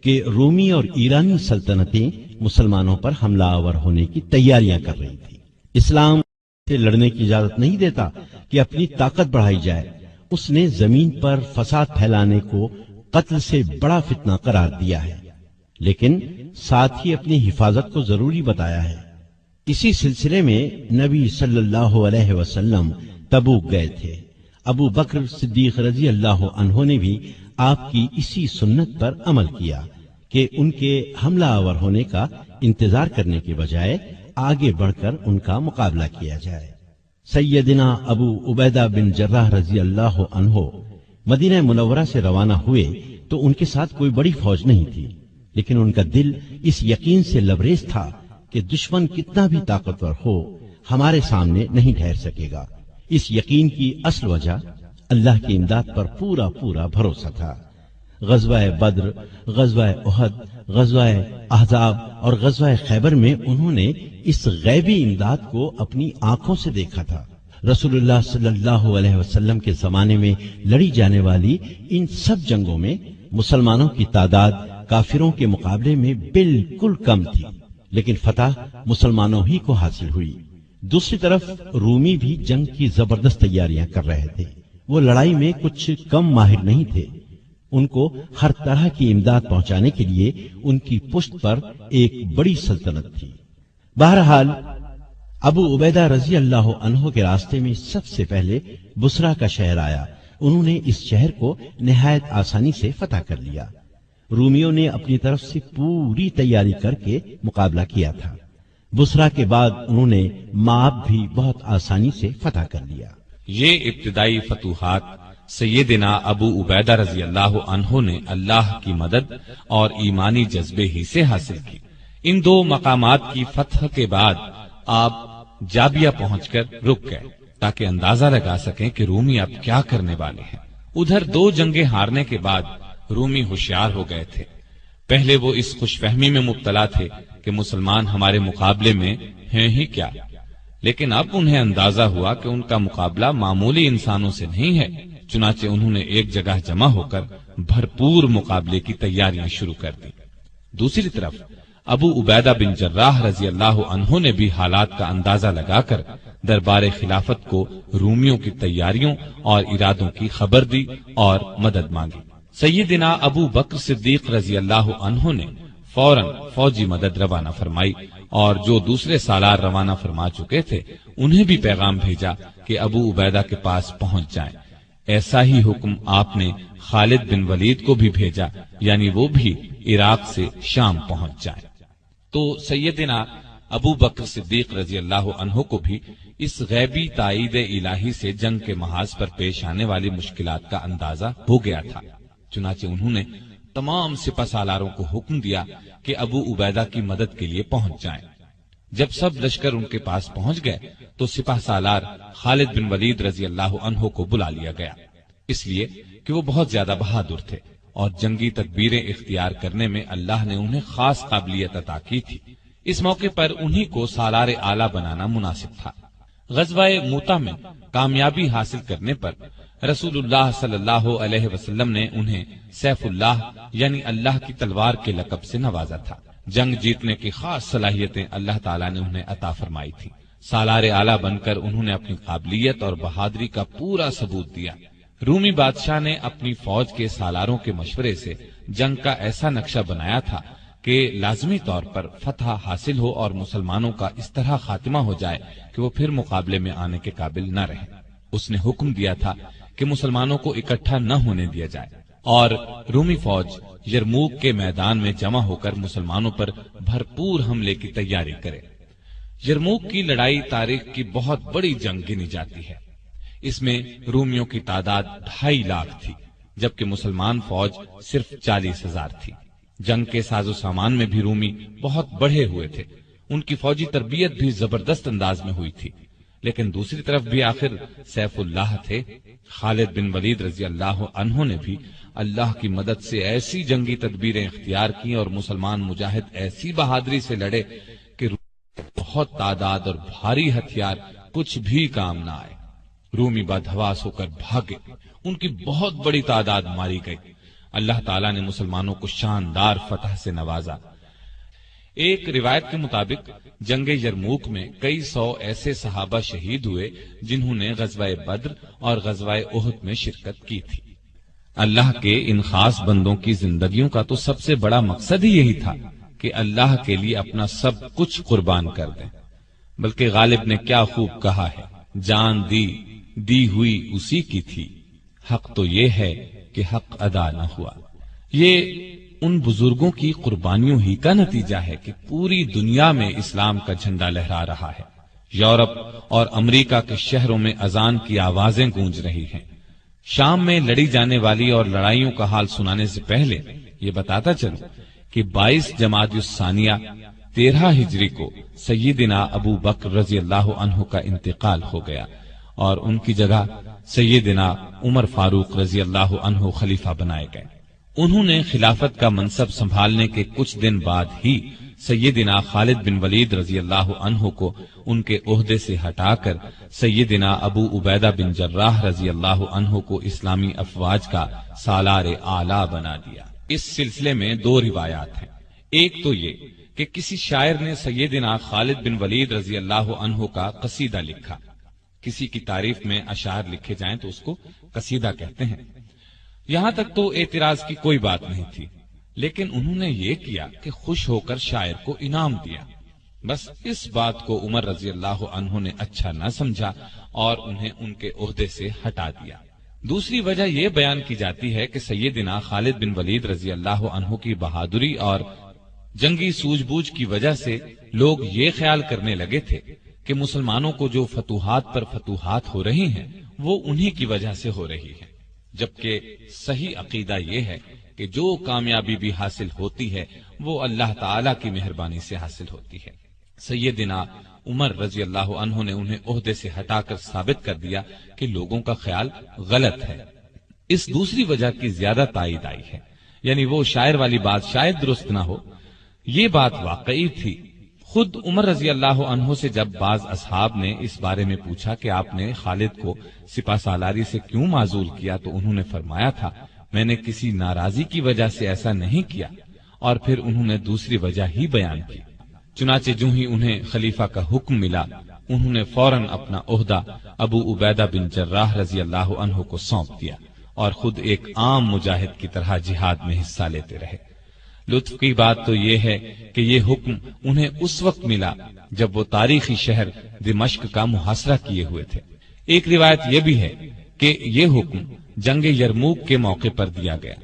Speaker 3: کہ رومی اور ایرانی سلطنتیں مسلمانوں پر حملہ آور ہونے کی تیاریاں کر رہی تھی۔ اسلام سے لڑنے کی اجازت نہیں دیتا کہ اپنی طاقت بڑھائی جائے، اس نے زمین پر فساد پھیلانے کو قتل سے بڑا فتنہ قرار دیا ہے، لیکن ساتھ ہی اپنی حفاظت کو ضروری بتایا ہے۔ اسی سلسلے میں نبی صلی اللہ علیہ وسلم تبوک گئے تھے۔ ابو بکر صدیق رضی اللہ عنہ نے بھی آپ کی اسی سنت پر عمل کیا کہ ان کے حملہ آور ہونے کا انتظار کرنے کے بجائے آگے بڑھ کر ان کا مقابلہ کیا جائے۔ سیدنا ابو عبیدہ بن جراح رضی اللہ عنہ مدینہ منورہ سے روانہ ہوئے تو ان کے ساتھ کوئی بڑی فوج نہیں تھی، لیکن ان کا دل اس یقین سے لبریز تھا کہ دشمن کتنا بھی طاقتور ہو ہمارے سامنے نہیں ٹھہر سکے گا۔ اس یقین کی اصل وجہ اللہ کی امداد پر پورا بھروسہ تھا۔ غزوہ بدر، غزوہ احد، غزوہ احزاب اور غزوہ خیبر میں انہوں نے اس غیبی امداد کو اپنی آنکھوں سے دیکھا تھا۔ رسول اللہ صلی اللہ علیہ وسلم کے زمانے میں لڑی جانے والی ان سب جنگوں میں مسلمانوں کی تعداد کافروں کے مقابلے میں بالکل کم تھی، لیکن فتح مسلمانوں ہی کو حاصل ہوئی۔ دوسری طرف رومی بھی جنگ کی زبردست تیاریاں کر رہے تھے۔ وہ لڑائی میں کچھ کم ماہر نہیں تھے، ان کو ہر طرح کی امداد پہنچانے کے لیے ان کی پشت پر ایک بڑی سلطنت تھی۔ بہرحال ابو عبیدہ رضی اللہ عنہ کے راستے میں سب سے پہلے بصرہ کا شہر آیا۔ انہوں نے اس شہر کو نہایت آسانی سے فتح کر لیا۔ رومیوں نے اپنی طرف سے پوری تیاری کر کے مقابلہ کیا تھا۔ بصرہ کے بعد انہوں نے مآب بھی بہت آسانی سے فتح کر لیا۔
Speaker 2: یہ ابتدائی فتوحات سیدنا ابو عبیدہ رضی اللہ عنہ نے اللہ کی مدد اور ایمانی جذبے ہی سے حاصل کی۔ ان دو مقامات کی فتح کے بعد آپ جابیہ پہنچ کر رک گئے۔ تاکہ اندازہ لگا سکیں کہ رومی اب کیا کرنے والے ہیں۔ ادھر 2 جنگیں ہارنے کے بعد رومی ہوشیار ہو گئے تھے۔ پہلے وہ اس خوش فہمی میں مبتلا تھے کہ مسلمان ہمارے مقابلے میں ہیں ہی کیا، لیکن اب انہیں اندازہ ہوا کہ ان کا مقابلہ معمولی انسانوں سے نہیں ہے، چنانچہ انہوں نے ایک جگہ جمع ہو کر بھرپور مقابلے کی تیاریاں شروع کر دی۔ دوسری طرف ابو عبیدہ بن جراح رضی اللہ عنہ نے بھی حالات کا اندازہ لگا کر دربار خلافت کو رومیوں کی تیاریوں اور ارادوں کی خبر دی اور مدد مانگی۔ سیدنا ابو بکر صدیق رضی اللہ عنہ نے فوراً فوجی مدد روانہ فرمائی اور جو دوسرے سالار روانہ فرما چکے تھے انہیں بھی پیغام بھیجا کہ ابو عبیدہ کے پاس پہنچ جائیں۔ ایسا ہی حکم آپ نے خالد بن ولید کو بھی بھیجا، یعنی وہ بھی عراق سے شام پہنچ جائیں۔ تو سیدنا ابو بکر صدیق رضی اللہ عنہ کو بھی اس غیبی تائید الہی سے جنگ کے محاذ پر پیش آنے والی مشکلات کا اندازہ ہو گیا تھا، چنانچہ انہوں نے تمام سپہ سالاروں کو حکم دیا کہ ابو عبیدہ کی مدد کے لیے پہنچ جائیں۔ جب سب لشکر ان کے پاس پہنچ گئے تو سپہ سالار خالد بن ولید رضی اللہ عنہ کو بلا لیا گیا، اس لیے کہ وہ بہت زیادہ بہادر تھے اور جنگی تدبیریں اختیار کرنے میں اللہ نے انہیں خاص قابلیت عطا کی تھی۔ اس موقع پر انہی کو سالار اعلیٰ بنانا مناسب تھا۔ غزوہ موتا میں کامیابی حاصل کرنے پر رسول اللہ صلی اللہ علیہ وسلم نے انہیں سیف اللہ یعنی اللہ کی تلوار کے لقب سے نوازا تھا۔ جنگ جیتنے کی خاص صلاحیتیں اللہ تعالیٰ نے انہیں عطا فرمائی تھی۔ سالار اعلیٰ بن کر انہوں نے اپنی قابلیت اور بہادری کا پورا ثبوت دیا۔ رومی بادشاہ نے اپنی فوج کے سالاروں کے مشورے سے جنگ کا ایسا نقشہ بنایا تھا کہ لازمی طور پر فتح حاصل ہو اور مسلمانوں کا اس طرح خاتمہ ہو جائے کہ وہ پھر مقابلے میں آنے کے قابل نہ رہیں۔ اس نے حکم دیا تھا کہ مسلمانوں کو اکٹھا نہ ہونے دیا جائے اور رومی فوج یرموک کے میدان میں جمع ہو کر مسلمانوں پر بھرپور حملے کی تیاری کرے۔ یرموک کی لڑائی تاریخ کی بہت بڑی جنگ گنی جاتی ہے۔ اس میں رومیوں کی تعداد 2.5 لاکھ تھی، جبکہ مسلمان فوج صرف 40,000 تھی۔ جنگ کے ساز و سامان میں بھی رومی بہت بڑھے ہوئے تھے، ان کی فوجی تربیت بھی زبردست انداز میں ہوئی تھی، لیکن دوسری طرف بھی آخر سیف اللہ تھے۔ خالد بن ولید رضی اللہ عنہ نے بھی اللہ کی مدد سے ایسی جنگی تدبیریں اختیار کی اور مسلمان مجاہد ایسی بہادری سے لڑے کہ بہت تعداد اور بھاری ہتھیار کچھ بھی کام نہ آئے۔ رومی بدحواس ہو کر بھاگے، ان کی بہت بڑی تعداد ماری گئی۔ اللہ تعالیٰ نے مسلمانوں کو شاندار فتح سے نوازا۔ ایک روایت کے مطابق جنگ یرموک میں کئی 100 ایسے صحابہ شہید ہوئے جنہوں نے غزوہ بدر اور غزوہ احد میں شرکت کی تھی۔ اللہ کے ان خاص بندوں کی زندگیوں کا تو سب سے بڑا مقصد ہی یہی تھا کہ اللہ کے لیے اپنا سب کچھ قربان کر دیں۔ بلکہ غالب نے کیا خوب کہا ہے، جان دی ہوئی اسی کی تھی، حق تو یہ ہے کہ حق ادا نہ ہوا۔ یہ ان بزرگوں کی قربانیوں ہی کا نتیجہ ہے کہ پوری دنیا میں اسلام کا جھنڈا لہرا رہا ہے۔ یورپ اور امریکہ کے شہروں میں اذان کی آوازیں گونج رہی ہیں۔ شام میں لڑی جانے والی اور لڑائیوں کا حال سنانے سے پہلے یہ بتاتا چلوں کہ 22 جمادی الثانیہ 13 ہجری کو سیدنا ابو بکر رضی اللہ عنہ کا انتقال ہو گیا اور ان کی جگہ سیدنا عمر فاروق رضی اللہ عنہ خلیفہ بنائے گئے۔ انہوں نے خلافت کا منصب سنبھالنے کے کچھ دن بعد ہی سیدنا خالد بن ولید رضی اللہ عنہ کو ان کے عہدے سے ہٹا کر سیدنا ابو عبیدہ بن جراح رضی اللہ عنہ کو اسلامی افواج کا سالار اعلیٰ بنا دیا۔ اس سلسلے میں 2 روایات ہیں۔ ایک تو یہ کہ کسی شاعر نے سیدنا خالد بن ولید رضی اللہ عنہ کا قصیدہ لکھا۔ کسی کی تعریف میں اشعار لکھے جائیں تو اس کو قصیدہ کہتے ہیں۔ یہاں تک تو اعتراض کی کوئی بات نہیں تھی، لیکن انہوں نے یہ کیا کہ خوش ہو کر شاعر کو انعام دیا۔ بس اس بات کو عمر رضی اللہ عنہ نے اچھا نہ سمجھا اور انہیں ان کے عہدے سے ہٹا دیا۔ دوسری وجہ یہ بیان کی جاتی ہے کہ سیدنا خالد بن ولید رضی اللہ عنہ کی بہادری اور جنگی سوجھ بوجھ کی وجہ سے لوگ یہ خیال کرنے لگے تھے کہ مسلمانوں کو جو فتوحات پر فتوحات ہو رہی ہیں وہ انہی کی وجہ سے ہو رہی ہے، جبکہ صحیح عقیدہ یہ ہے کہ جو کامیابی بھی حاصل ہوتی ہے وہ اللہ تعالی کی مہربانی سے حاصل ہوتی ہے۔ سیدنا عمر رضی اللہ عنہ نے انہیں عہدے سے ہٹا کر ثابت کر دیا کہ لوگوں کا خیال غلط ہے۔ اس دوسری وجہ کی زیادہ تائید آئی ہے، یعنی وہ شاعر والی بات شاید درست نہ ہو، یہ بات واقعی تھی۔ خود عمر رضی اللہ عنہ سے جب بعض اصحاب نے اس بارے میں پوچھا کہ آپ نے خالد کو سپہ سالاری سے کیوں معزول کیا، تو انہوں نے فرمایا تھا میں نے کسی ناراضی کی وجہ سے ایسا نہیں کیا، اور پھر انہوں نے دوسری وجہ ہی بیان کی۔ چنانچہ جو ہی انہیں خلیفہ کا حکم ملا، انہوں نے فوراً اپنا عہدہ ابو عبیدہ بن جراح رضی اللہ عنہ کو سونپ دیا اور خود ایک عام مجاہد کی طرح جہاد میں حصہ لیتے رہے۔ لطف کی بات تو یہ ہے کہ یہ حکم انہیں اس وقت ملا جب وہ تاریخی شہر دمشق کا محاصرہ کیے ہوئے تھے۔ ایک روایت یہ بھی ہے کہ یہ حکم جنگ یرموک کے موقع پر دیا گیا۔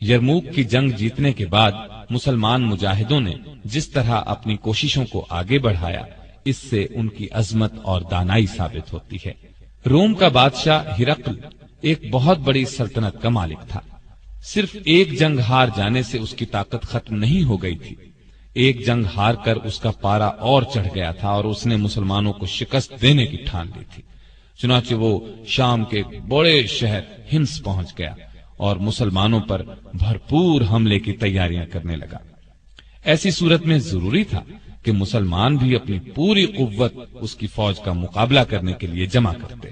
Speaker 2: یرموک کی جنگ جیتنے کے بعد مسلمان مجاہدوں نے جس طرح اپنی کوششوں کو آگے بڑھایا، اس سے ان کی عظمت اور دانائی ثابت ہوتی ہے۔ روم کا بادشاہ ہرقل ایک بہت بڑی سلطنت کا مالک تھا۔ صرف ایک جنگ ہار جانے سے اس کی طاقت ختم نہیں ہو گئی تھی، ایک جنگ ہار کر اس کا پارا اور چڑھ گیا تھا اور اس نے مسلمانوں کو شکست دینے کی ٹھان لی تھی۔ چنانچہ وہ شام کے بڑے شہر ہمس پہنچ گیا اور مسلمانوں پر بھرپور حملے کی تیاریاں کرنے لگا۔ ایسی صورت میں ضروری تھا کہ مسلمان بھی اپنی پوری قوت اس کی فوج کا مقابلہ کرنے کے لیے جمع کرتے،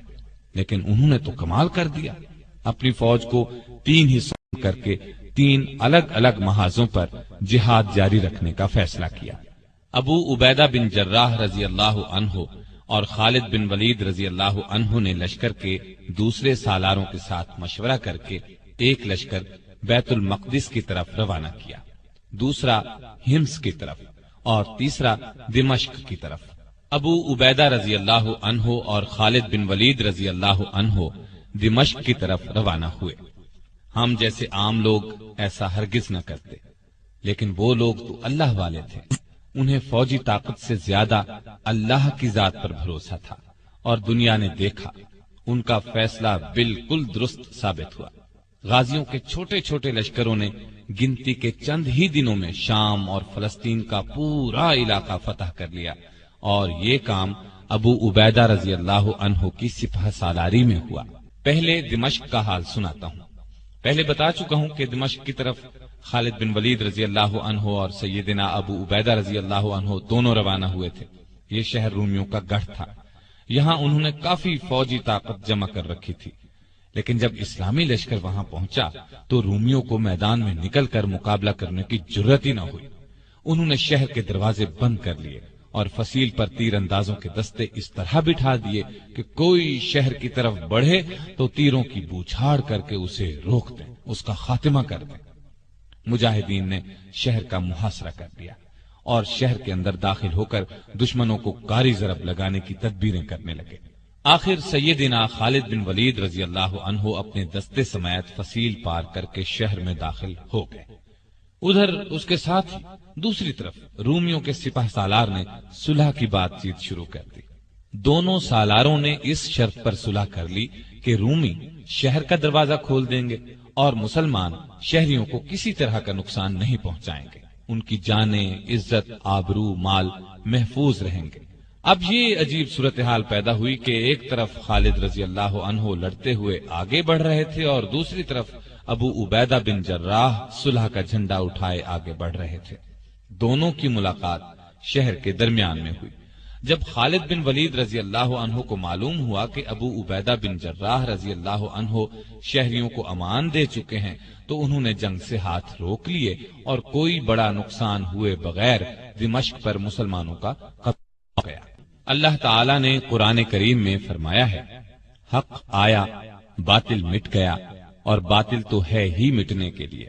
Speaker 2: لیکن انہوں نے تو کمال کر دیا، اپنی فوج کو 3 حصوں کر کے 3 الگ الگ محاذوں پر جہاد جاری رکھنے کا فیصلہ کیا۔ ابو عبیدہ بن جراح رضی اللہ عنہ اور خالد بن ولید رضی اللہ عنہ نے لشکر کے دوسرے سالاروں کے ساتھ مشورہ کر کے ایک لشکر بیت المقدس کی طرف روانہ کیا، دوسرا ہمس کی طرف اور تیسرا دمشق کی طرف۔ ابو عبیدہ رضی اللہ عنہ اور خالد بن ولید رضی اللہ عنہ دمشق کی طرف روانہ ہوئے۔ ہم جیسے عام لوگ ایسا ہرگز نہ کرتے، لیکن وہ لوگ تو اللہ والے تھے، انہیں فوجی طاقت سے زیادہ اللہ کی ذات پر بھروسہ تھا، اور دنیا نے دیکھا ان کا فیصلہ بالکل درست ثابت ہوا۔ غازیوں کے چھوٹے چھوٹے لشکروں نے گنتی کے چند ہی دنوں میں شام اور فلسطین کا پورا علاقہ فتح کر لیا، اور یہ کام ابو عبیدہ رضی اللہ عنہ کی سپہ سالاری میں ہوا۔ پہلے دمشق کا حال سناتا ہوں۔ پہلے بتا چکا ہوں کہ دمشق کی طرف خالد بن ولید رضی اللہ عنہ اور سیدنا ابو عبیدہ رضی اللہ عنہ دونوں روانہ ہوئے تھے۔ یہ شہر رومیوں کا گڑھ تھا، یہاں انہوں نے کافی فوجی طاقت جمع کر رکھی تھی، لیکن جب اسلامی لشکر وہاں پہنچا تو رومیوں کو میدان میں نکل کر مقابلہ کرنے کی جرأت ہی نہ ہوئی۔ انہوں نے شہر کے دروازے بند کر لیے اور فصیل پر تیر اندازوں کے دستے اس طرح بٹھا دیے کہ کوئی شہر کی طرف بڑھے تو تیروں کی بوچھاڑ کر کے اسے روک دیں، اس کا خاتمہ کر دیں۔ مجاہدین نے شہر کا محاصرہ کر دیا اور شہر کے اندر داخل ہو کر دشمنوں کو کاری ضرب لگانے کی تدبیریں کرنے لگے۔ آخر سیدنا خالد بن ولید رضی اللہ عنہ اپنے دستے سمیت فصیل پار کر کے شہر میں داخل ہو گئے۔ ادھر اس کے ساتھ ہی دوسری طرف رومیوں کے سپہ سالار نے صلح کی بات چیت شروع کر دی۔ دونوں سالاروں نے اس شرط پر صلح کر لی کہ رومی شہر کا دروازہ کھول دیں گے اور مسلمان شہریوں کو کسی طرح کا نقصان نہیں پہنچائیں گے، ان کی جانیں، عزت، آبرو، مال محفوظ رہیں گے۔ اب یہ عجیب صورتحال پیدا ہوئی کہ ایک طرف خالد رضی اللہ عنہ لڑتے ہوئے آگے بڑھ رہے تھے اور دوسری طرف ابو عبیدہ بن جراح صلح کا جھنڈا اٹھائے آگے بڑھ رہے تھے۔ دونوں کی ملاقات شہر کے درمیان میں ہوئی۔ جب خالد بن ولید رضی اللہ عنہ کو معلوم ہوا کہ ابو عبیدہ بن جراح رضی اللہ عنہ شہریوں کو امان دے چکے ہیں تو انہوں نے جنگ سے ہاتھ روک لیے اور کوئی بڑا نقصان ہوئے بغیر دمشق پر مسلمانوں کا قبضہ ہو گیا۔ اللہ تعالی نے قرآن کریم میں فرمایا ہے، حق آیا، باطل مٹ گیا، اور باطل تو ہے ہی مٹنے کے لیے۔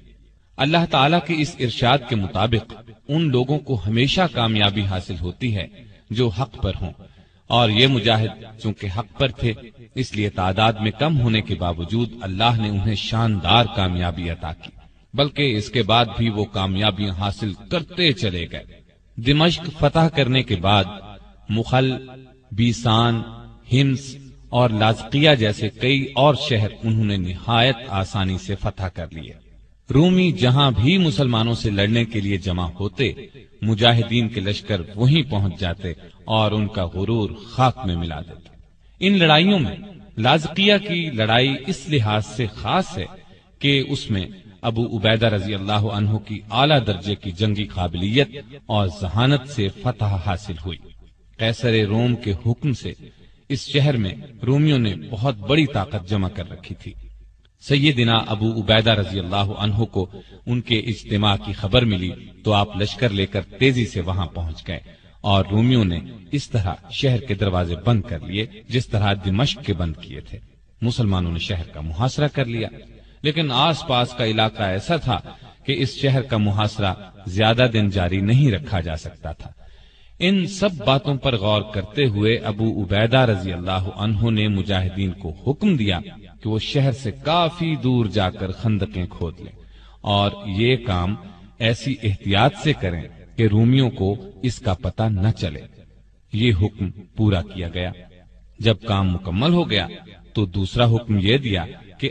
Speaker 2: اللہ تعالیٰ کے اس ارشاد کے مطابق ان لوگوں کو ہمیشہ کامیابی حاصل ہوتی ہے جو حق پر ہوں، اور یہ مجاہد چونکہ حق پر تھے اس لیے تعداد میں کم ہونے کے باوجود اللہ نے انہیں شاندار کامیابی عطا کی، بلکہ اس کے بعد بھی وہ کامیابیاں حاصل کرتے چلے گئے۔ دمشق فتح کرنے کے بعد مخل، بیسان، ہمس اور لازقیہ جیسے کئی اور شہر انہوں نے نہایت آسانی سے فتح کر لیے۔ رومی جہاں بھی مسلمانوں سے لڑنے کے لیے جمع ہوتے، مجاہدین کے لشکر وہیں پہنچ جاتے اور ان کا غرور خاک میں ملا دیتے۔ ان لڑائیوں میں لازقیہ کی لڑائی اس لحاظ سے خاص ہے کہ اس میں ابو عبیدہ رضی اللہ عنہ کی اعلیٰ درجے کی جنگی قابلیت اور ذہانت سے فتح حاصل ہوئی۔ قیصر روم کے حکم سے اس شہر میں رومیوں نے بہت بڑی طاقت جمع کر رکھی تھی۔ سیدنا ابو عبیدہ رضی اللہ عنہ کو ان کے اجتماع کی خبر ملی تو آپ لشکر لے کر تیزی سے وہاں پہنچ گئے اور رومیوں نے اس طرح شہر کے دروازے بند کر لیے جس طرح دمشق کے بند کیے تھے۔ مسلمانوں نے شہر کا محاصرہ کر لیا، لیکن آس پاس کا علاقہ ایسا تھا کہ اس شہر کا محاصرہ زیادہ دن جاری نہیں رکھا جا سکتا تھا۔ ان سب باتوں پر غور کرتے ہوئے ابو عبیدہ رضی اللہ عنہ نے مجاہدین کو حکم دیا کہ وہ شہر سے کافی دور جا کر خندقیں کھود لیں اور یہ کام ایسی احتیاط سے کریں کہ رومیوں کو اس کا پتہ نہ چلے۔ یہ حکم پورا کیا گیا۔ جب کام مکمل ہو گیا تو دوسرا حکم یہ دیا کہ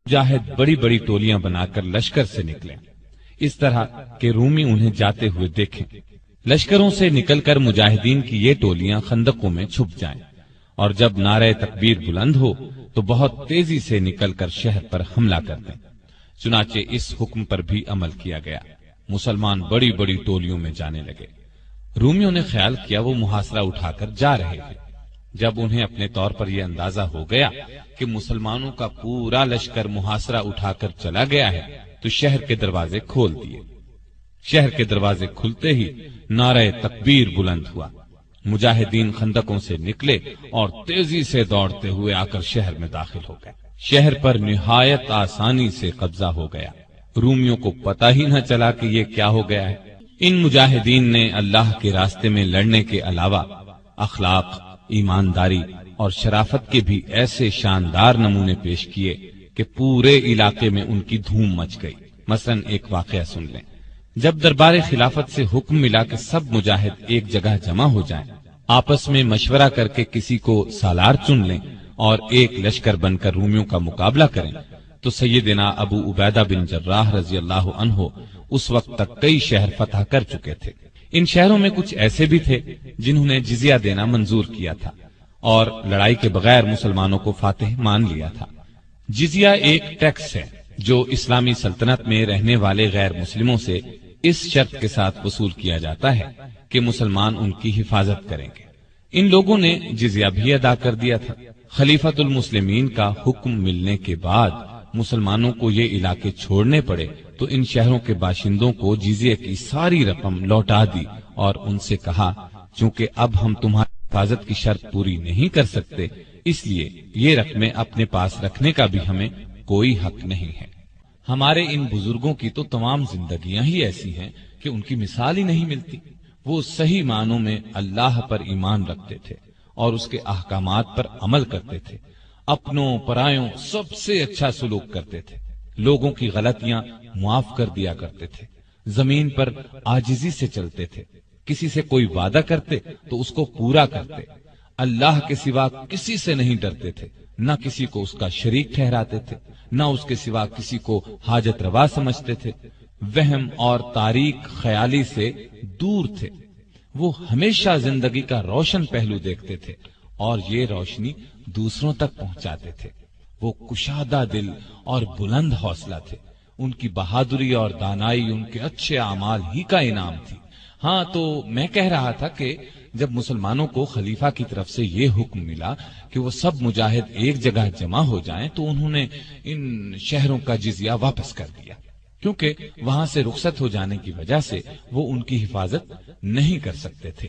Speaker 2: مجاہد بڑی بڑی ٹولیاں بنا کر لشکر سے نکلیں، اس طرح کہ رومی انہیں جاتے ہوئے دیکھیں۔ لشکروں سے نکل کر مجاہدین کی یہ ٹولیاں خندقوں میں چھپ جائیں اور جب نعرہ تکبیر بلند ہو تو بہت تیزی سے نکل کر شہر پر حملہ کر دیں۔ چنانچہ اس حکم پر بھی عمل کیا گیا۔ مسلمان بڑی بڑی ٹولیوں میں جانے لگے۔ رومیوں نے خیال کیا وہ محاصرہ اٹھا کر جا رہے تھے۔ جب انہیں اپنے طور پر یہ اندازہ ہو گیا کہ مسلمانوں کا پورا لشکر محاصرہ اٹھا کر چلا گیا ہے تو شہر کے دروازے کھول دیے۔ شہر کے دروازے کھلتے ہی نعرہ تکبیر بلند ہوا۔ مجاہدین خندقوں سے نکلے اور تیزی سے دوڑتے ہوئے آ کر شہر میں داخل ہو گئے۔ شہر پر نہایت آسانی سے قبضہ ہو گیا۔ رومیوں کو پتہ ہی نہ چلا کہ یہ کیا ہو گیا ہے۔ ان مجاہدین نے اللہ کے راستے میں لڑنے کے علاوہ اخلاق، ایمانداری اور شرافت کے بھی ایسے شاندار نمونے پیش کیے کہ پورے علاقے میں ان کی دھوم مچ گئی۔ مثلا ایک واقعہ سن لیں۔ جب دربار خلافت سے حکم ملا کہ سب مجاہد ایک جگہ جمع ہو جائیں، آپس میں مشورہ کر کے کسی کو سالار چن لیں اور ایک لشکر بن کر رومیوں کا مقابلہ کریں، تو سیدنا ابو عبیدہ بن جراح رضی اللہ عنہ اس وقت تک کئی شہر فتح کر چکے تھے۔ ان شہروں میں کچھ ایسے بھی تھے جنہوں نے جزیہ دینا منظور کیا تھا اور لڑائی کے بغیر مسلمانوں کو فاتح مان لیا تھا۔ جزیہ ایک ٹیکس ہے جو اسلامی سلطنت میں رہنے والے غیر مسلموں سے اس شرط کے ساتھ وصول کیا جاتا ہے کہ مسلمان ان کی حفاظت کریں گے۔ ان لوگوں نے جزیہ بھی ادا کر دیا تھا۔ خلیفۃ المسلمین کا حکم ملنے کے بعد مسلمانوں کو یہ علاقے چھوڑنے پڑے تو ان شہروں کے باشندوں کو جزیے کی ساری رقم لوٹا دی اور ان سے کہا چونکہ اب ہم تمہاری حفاظت کی شرط پوری نہیں کر سکتے اس لیے یہ رقمیں اپنے پاس رکھنے کا بھی ہمیں کوئی حق نہیں ہے۔ ہمارے ان بزرگوں کی تو تمام زندگیاں ہی ایسی ہیں کہ ان کی مثال ہی نہیں ملتی۔ وہ صحیح معنوں میں اللہ پر ایمان رکھتے تھے اور اس کے احکامات پر عمل کرتے تھے، اپنوں پرایوں سب سے اچھا سلوک کرتے تھے، لوگوں کی غلطیاں معاف کر دیا کرتے تھے، زمین پر عاجزی سے چلتے تھے، کسی سے کوئی وعدہ کرتے تو اس کو پورا کرتے، اللہ کے سوا کسی سے نہیں ڈرتے تھے، نہ کسی کو اس کا شریک ٹھہراتے تھے، نہ اس کے سوا کسی کو حاجت روا سمجھتے تھے، وہم اور تاریک خیالی سے دور تھے۔ وہ ہمیشہ زندگی کا روشن پہلو دیکھتے تھے اور یہ روشنی دوسروں تک پہنچاتے تھے۔ وہ کشادہ دل اور بلند حوصلہ تھے۔ ان کی بہادری اور دانائی ان کے اچھے اعمال ہی کا انعام تھی۔ ہاں تو میں کہہ رہا تھا کہ جب مسلمانوں کو خلیفہ کی طرف سے یہ حکم ملا کہ وہ سب مجاہد ایک جگہ جمع ہو جائیں تو انہوں نے ان شہروں کا جزیہ واپس کر دیا، کیونکہ وہاں سے رخصت ہو جانے کی وجہ سے وہ ان کی حفاظت نہیں کر سکتے تھے۔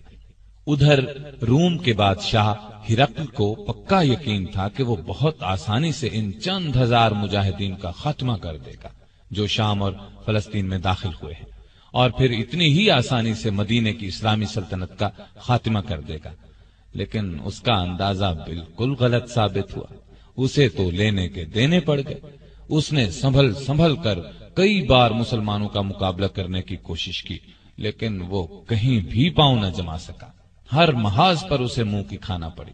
Speaker 2: ادھر روم کے بادشاہ ہرقل کو پکا یقین تھا کہ وہ بہت آسانی سے ان چند ہزار مجاہدین کا خاتمہ کر دے گا جو شام اور فلسطین میں داخل ہوئے ہیں، اور پھر اتنی ہی آسانی سے مدینے کی اسلامی سلطنت کا خاتمہ کر دے گا۔ لیکن اس کا اندازہ بالکل غلط ثابت ہوا۔ اسے تو لینے کے دینے پڑ گئے۔ اس نے سنبھل کر کئی بار مسلمانوں کا مقابلہ کرنے کی کوشش کی، لیکن وہ کہیں بھی پاؤں نہ جما سکا۔ ہر محاذ پر اسے منہ کی کھانا پڑی۔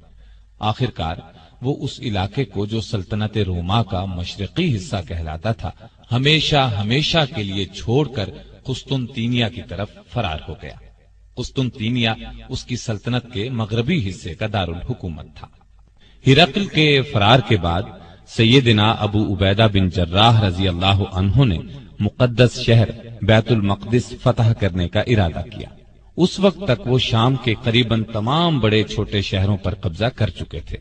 Speaker 2: آخرکار وہ اس علاقے کو جو سلطنت روما کا مشرقی حصہ کہلاتا تھا ہمیشہ ہمیشہ کے لیے چھوڑ کر قسطنطینیہ کی طرف فرار ہو گیا۔ قسطنطینیہ اس کی سلطنت کے مغربی حصے کا دارالحکومت تھا۔ ہرقل کے فرار کے بعد سیدنا ابو عبیدہ بن جراح رضی اللہ عنہ نے مقدس شہر بیت المقدس فتح کرنے کا ارادہ کیا۔ اس وقت تک وہ شام کے قریباً تمام بڑے چھوٹے شہروں پر قبضہ کر چکے تھے۔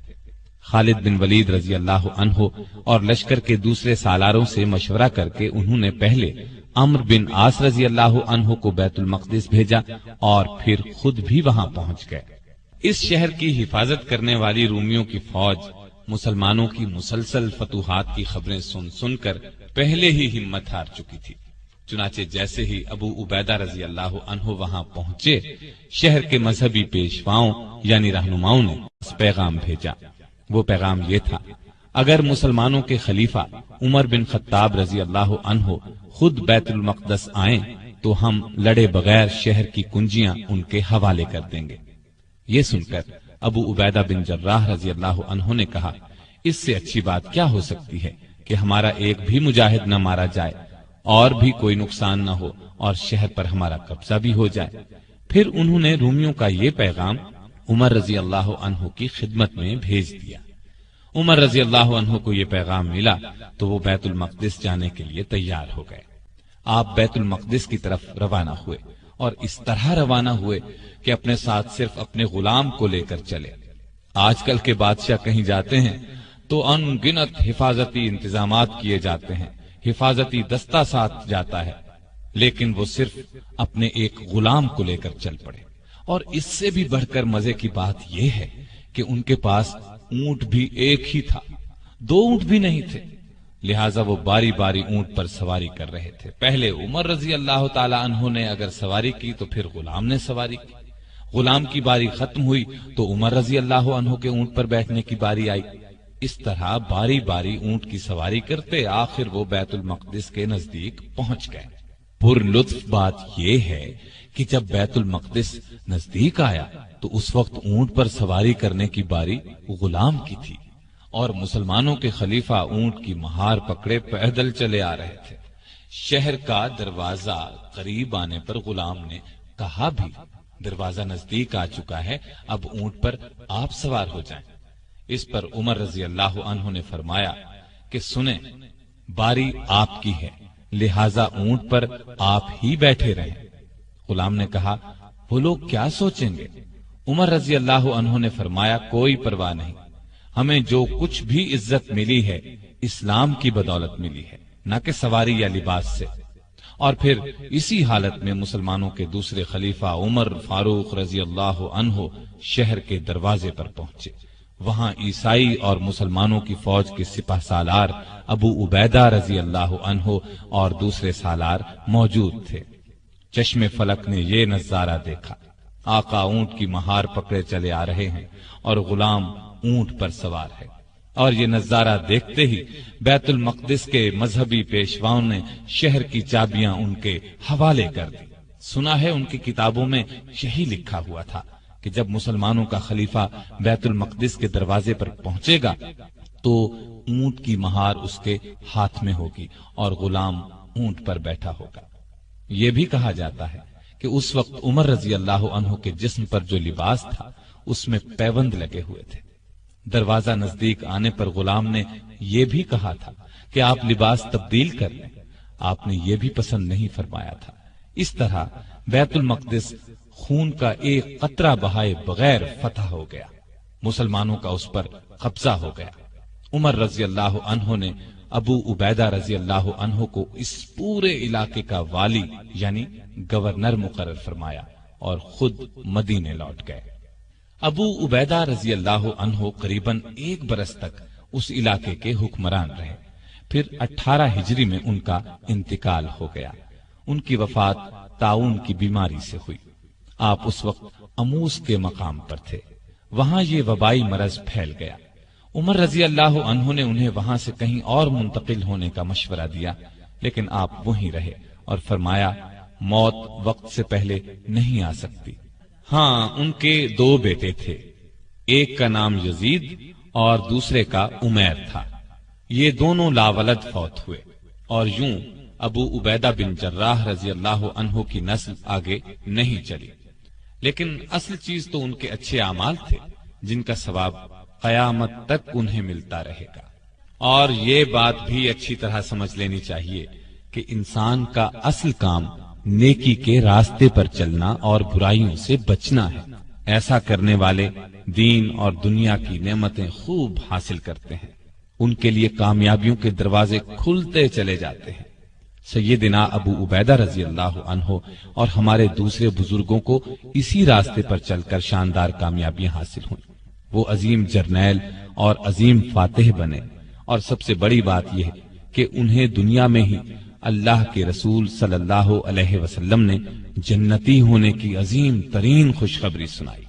Speaker 2: خالد بن ولید رضی اللہ عنہ اور لشکر کے دوسرے سالاروں سے مشورہ کر کے انہوں نے پہلے عمرو بن عاص رضی اللہ عنہ کو بیت المقدس بھیجا اور پھر خود بھی وہاں پہنچ گئے۔ اس شہر کی حفاظت کرنے والی رومیوں کی فوج مسلمانوں کی مسلسل فتوحات کی خبریں سن سن کر پہلے ہی ہمت ہار چکی تھی۔ چنانچہ جیسے ہی ابو عبیدہ رضی اللہ عنہ وہاں پہنچے، شہر کے مذہبی پیشواؤں یعنی رہنماؤں نے پیغام بھیجا۔ وہ پیغام یہ تھا، اگر مسلمانوں کے خلیفہ عمر بن خطاب رضی اللہ عنہ خود بیت المقدس آئیں تو ہم لڑے بغیر شہر کی کنجیاں ان کے حوالے کر دیں گے۔ یہ سن کر ابو عبیدہ بن جراح رضی اللہ عنہ نے کہا، اس سے اچھی بات کیا ہو سکتی ہے کہ ہمارا ایک بھی مجاہد نہ مارا جائے اور بھی کوئی نقصان نہ ہو اور شہر پر ہمارا قبضہ بھی ہو جائے۔ پھر انہوں نے رومیوں کا یہ پیغام عمر رضی اللہ عنہ کی خدمت میں بھیج دیا۔ عمر رضی اللہ عنہ کو یہ پیغام ملا تو وہ بیت المقدس جانے کے لیے تیار ہو گئے۔ آپ بیت المقدس کی طرف روانہ ہوئے اور اس طرح روانہ ہوئے کہ اپنے ساتھ صرف اپنے غلام کو لے کر چلے۔ آج کل کے بادشاہ کہیں جاتے ہیں تو ان گنت حفاظتی انتظامات کیے جاتے ہیں، حفاظتی دستہ ساتھ جاتا ہے، لیکن وہ صرف اپنے ایک غلام کو لے کر چل پڑے۔ اور اس سے بھی بڑھ کر مزے کی بات یہ ہے کہ ان کے پاس اونٹ بھی ایک ہی تھا، دو اونٹ بھی نہیں تھے، لہٰذا وہ باری باری اونٹ پر سواری کر رہے تھے۔ پہلے عمر رضی اللہ تعالی عنہ نے اگر سواری کی تو پھر غلام نے سواری کی، غلام کی باری ختم ہوئی تو عمر رضی اللہ عنہ کے اونٹ پر بیٹھنے کی باری آئی۔ اس طرح باری باری اونٹ کی سواری کرتے آخر وہ بیت المقدس کے نزدیک پہنچ گئے۔ پر لطف بات یہ ہے کہ جب بیت المقدس نزدیک آیا تو اس وقت اونٹ پر سواری کرنے کی باری غلام کی تھی اور مسلمانوں کے خلیفہ اونٹ کی مہار پکڑے پیدل چلے آ رہے تھے۔ شہر کا دروازہ قریب آنے پر غلام نے کہا بھی، دروازہ نزدیک آ چکا ہے، اب اونٹ پر آپ سوار ہو جائیں۔ اس پر عمر رضی اللہ عنہ نے فرمایا کہ سنیں، باری آپ کی ہے، لہذا اونٹ پر آپ ہی بیٹھے رہیں۔ غلام نے کہا، وہ لوگ کیا سوچیں گے؟ عمر رضی اللہ عنہ نے فرمایا، کوئی پرواہ نہیں، ہمیں جو کچھ بھی عزت ملی ہے اسلام کی بدولت ملی ہے، نہ کہ سواری یا لباس سے۔ اور پھر اسی حالت میں مسلمانوں کے دوسرے خلیفہ عمر فاروق رضی اللہ عنہ شہر کے دروازے پر پہنچے۔ وہاں عیسائی اور مسلمانوں کی فوج کے سپہ سالار ابو عبیدہ رضی اللہ عنہ اور دوسرے سالار موجود تھے۔ چشم فلک نے یہ نظارہ دیکھا، آقا اونٹ کی مہار پکڑے چلے آ رہے ہیں اور غلام اونٹ پر سوار ہے۔ اور یہ نظارہ دیکھتے ہی بیت المقدس کے مذہبی پیشواؤں نے شہر کی چابیاں ان کے حوالے کر دی۔ سنا ہے ان کی کتابوں میں یہی لکھا ہوا تھا کہ جب مسلمانوں کا خلیفہ بیت المقدس کے دروازے پر پہنچے گا تو اونٹ کی مہار اس کے ہاتھ میں ہوگی اور غلام اونٹ پر بیٹھا ہوگا۔ یہ بھی کہا جاتا ہے کہ اس وقت عمر رضی اللہ عنہ کے جسم پر جو لباس تھا اس میں پیوند لگے ہوئے تھے۔ دروازہ نزدیک آنے پر غلام نے یہ بھی کہا تھا کہ آپ لباس تبدیل کر لیں، آپ نے یہ بھی پسند نہیں فرمایا تھا۔ اس طرح بیت المقدس خون کا ایک قطرہ بہائے بغیر فتح ہو گیا، مسلمانوں کا اس پر قبضہ ہو گیا۔ عمر رضی اللہ عنہ نے ابو عبیدہ رضی اللہ عنہ کو اس پورے علاقے کا والی یعنی گورنر مقرر فرمایا اور خود مدینے لوٹ گئے۔ ابو عبیدہ رضی اللہ عنہ قریباً 1 برس تک اس علاقے کے حکمران رہے۔ پھر 18 ہجری میں ان کا انتقال ہو گیا۔ ان کی وفات طاعون کی بیماری سے ہوئی۔ آپ اس وقت اموس کے مقام پر تھے، وہاں یہ وبائی مرض پھیل گیا۔ عمر رضی اللہ عنہ نے انہیں وہاں سے کہیں اور منتقل ہونے کا مشورہ دیا، لیکن آپ وہیں رہے اور فرمایا موت وقت سے پہلے نہیں آ سکتی۔ ہاں، ان کے 2 بیٹے تھے، ایک کا نام یزید اور دوسرے کا عمیر تھا۔ یہ دونوں لاولد فوت ہوئے، اور یوں ابو عبیدہ بن جراح رضی اللہ عنہ کی نسل آگے نہیں چلی۔ لیکن اصل چیز تو ان کے اچھے اعمال تھے، جن کا ثواب قیامت تک انہیں ملتا رہے گا۔ اور یہ بات بھی اچھی طرح سمجھ لینی چاہیے کہ انسان کا اصل کام نیکی کے راستے پر چلنا اور برائیوں سے بچنا ہے۔ ایسا کرنے والے دین اور دنیا کی نعمتیں خوب حاصل کرتے ہیں، ان کے لیے کامیابیوں کے دروازے کھلتے چلے جاتے ہیں۔ سیدنا ابو عبیدہ رضی اللہ عنہ اور ہمارے دوسرے بزرگوں کو اسی راستے پر چل کر شاندار کامیابیاں حاصل ہوئیں۔ وہ عظیم جرنیل اور عظیم فاتح بنے، اور سب سے بڑی بات یہ ہے کہ انہیں دنیا میں ہی اللہ کے رسول صلی اللہ علیہ وسلم نے جنتی ہونے کی عظیم ترین خوشخبری سنائی۔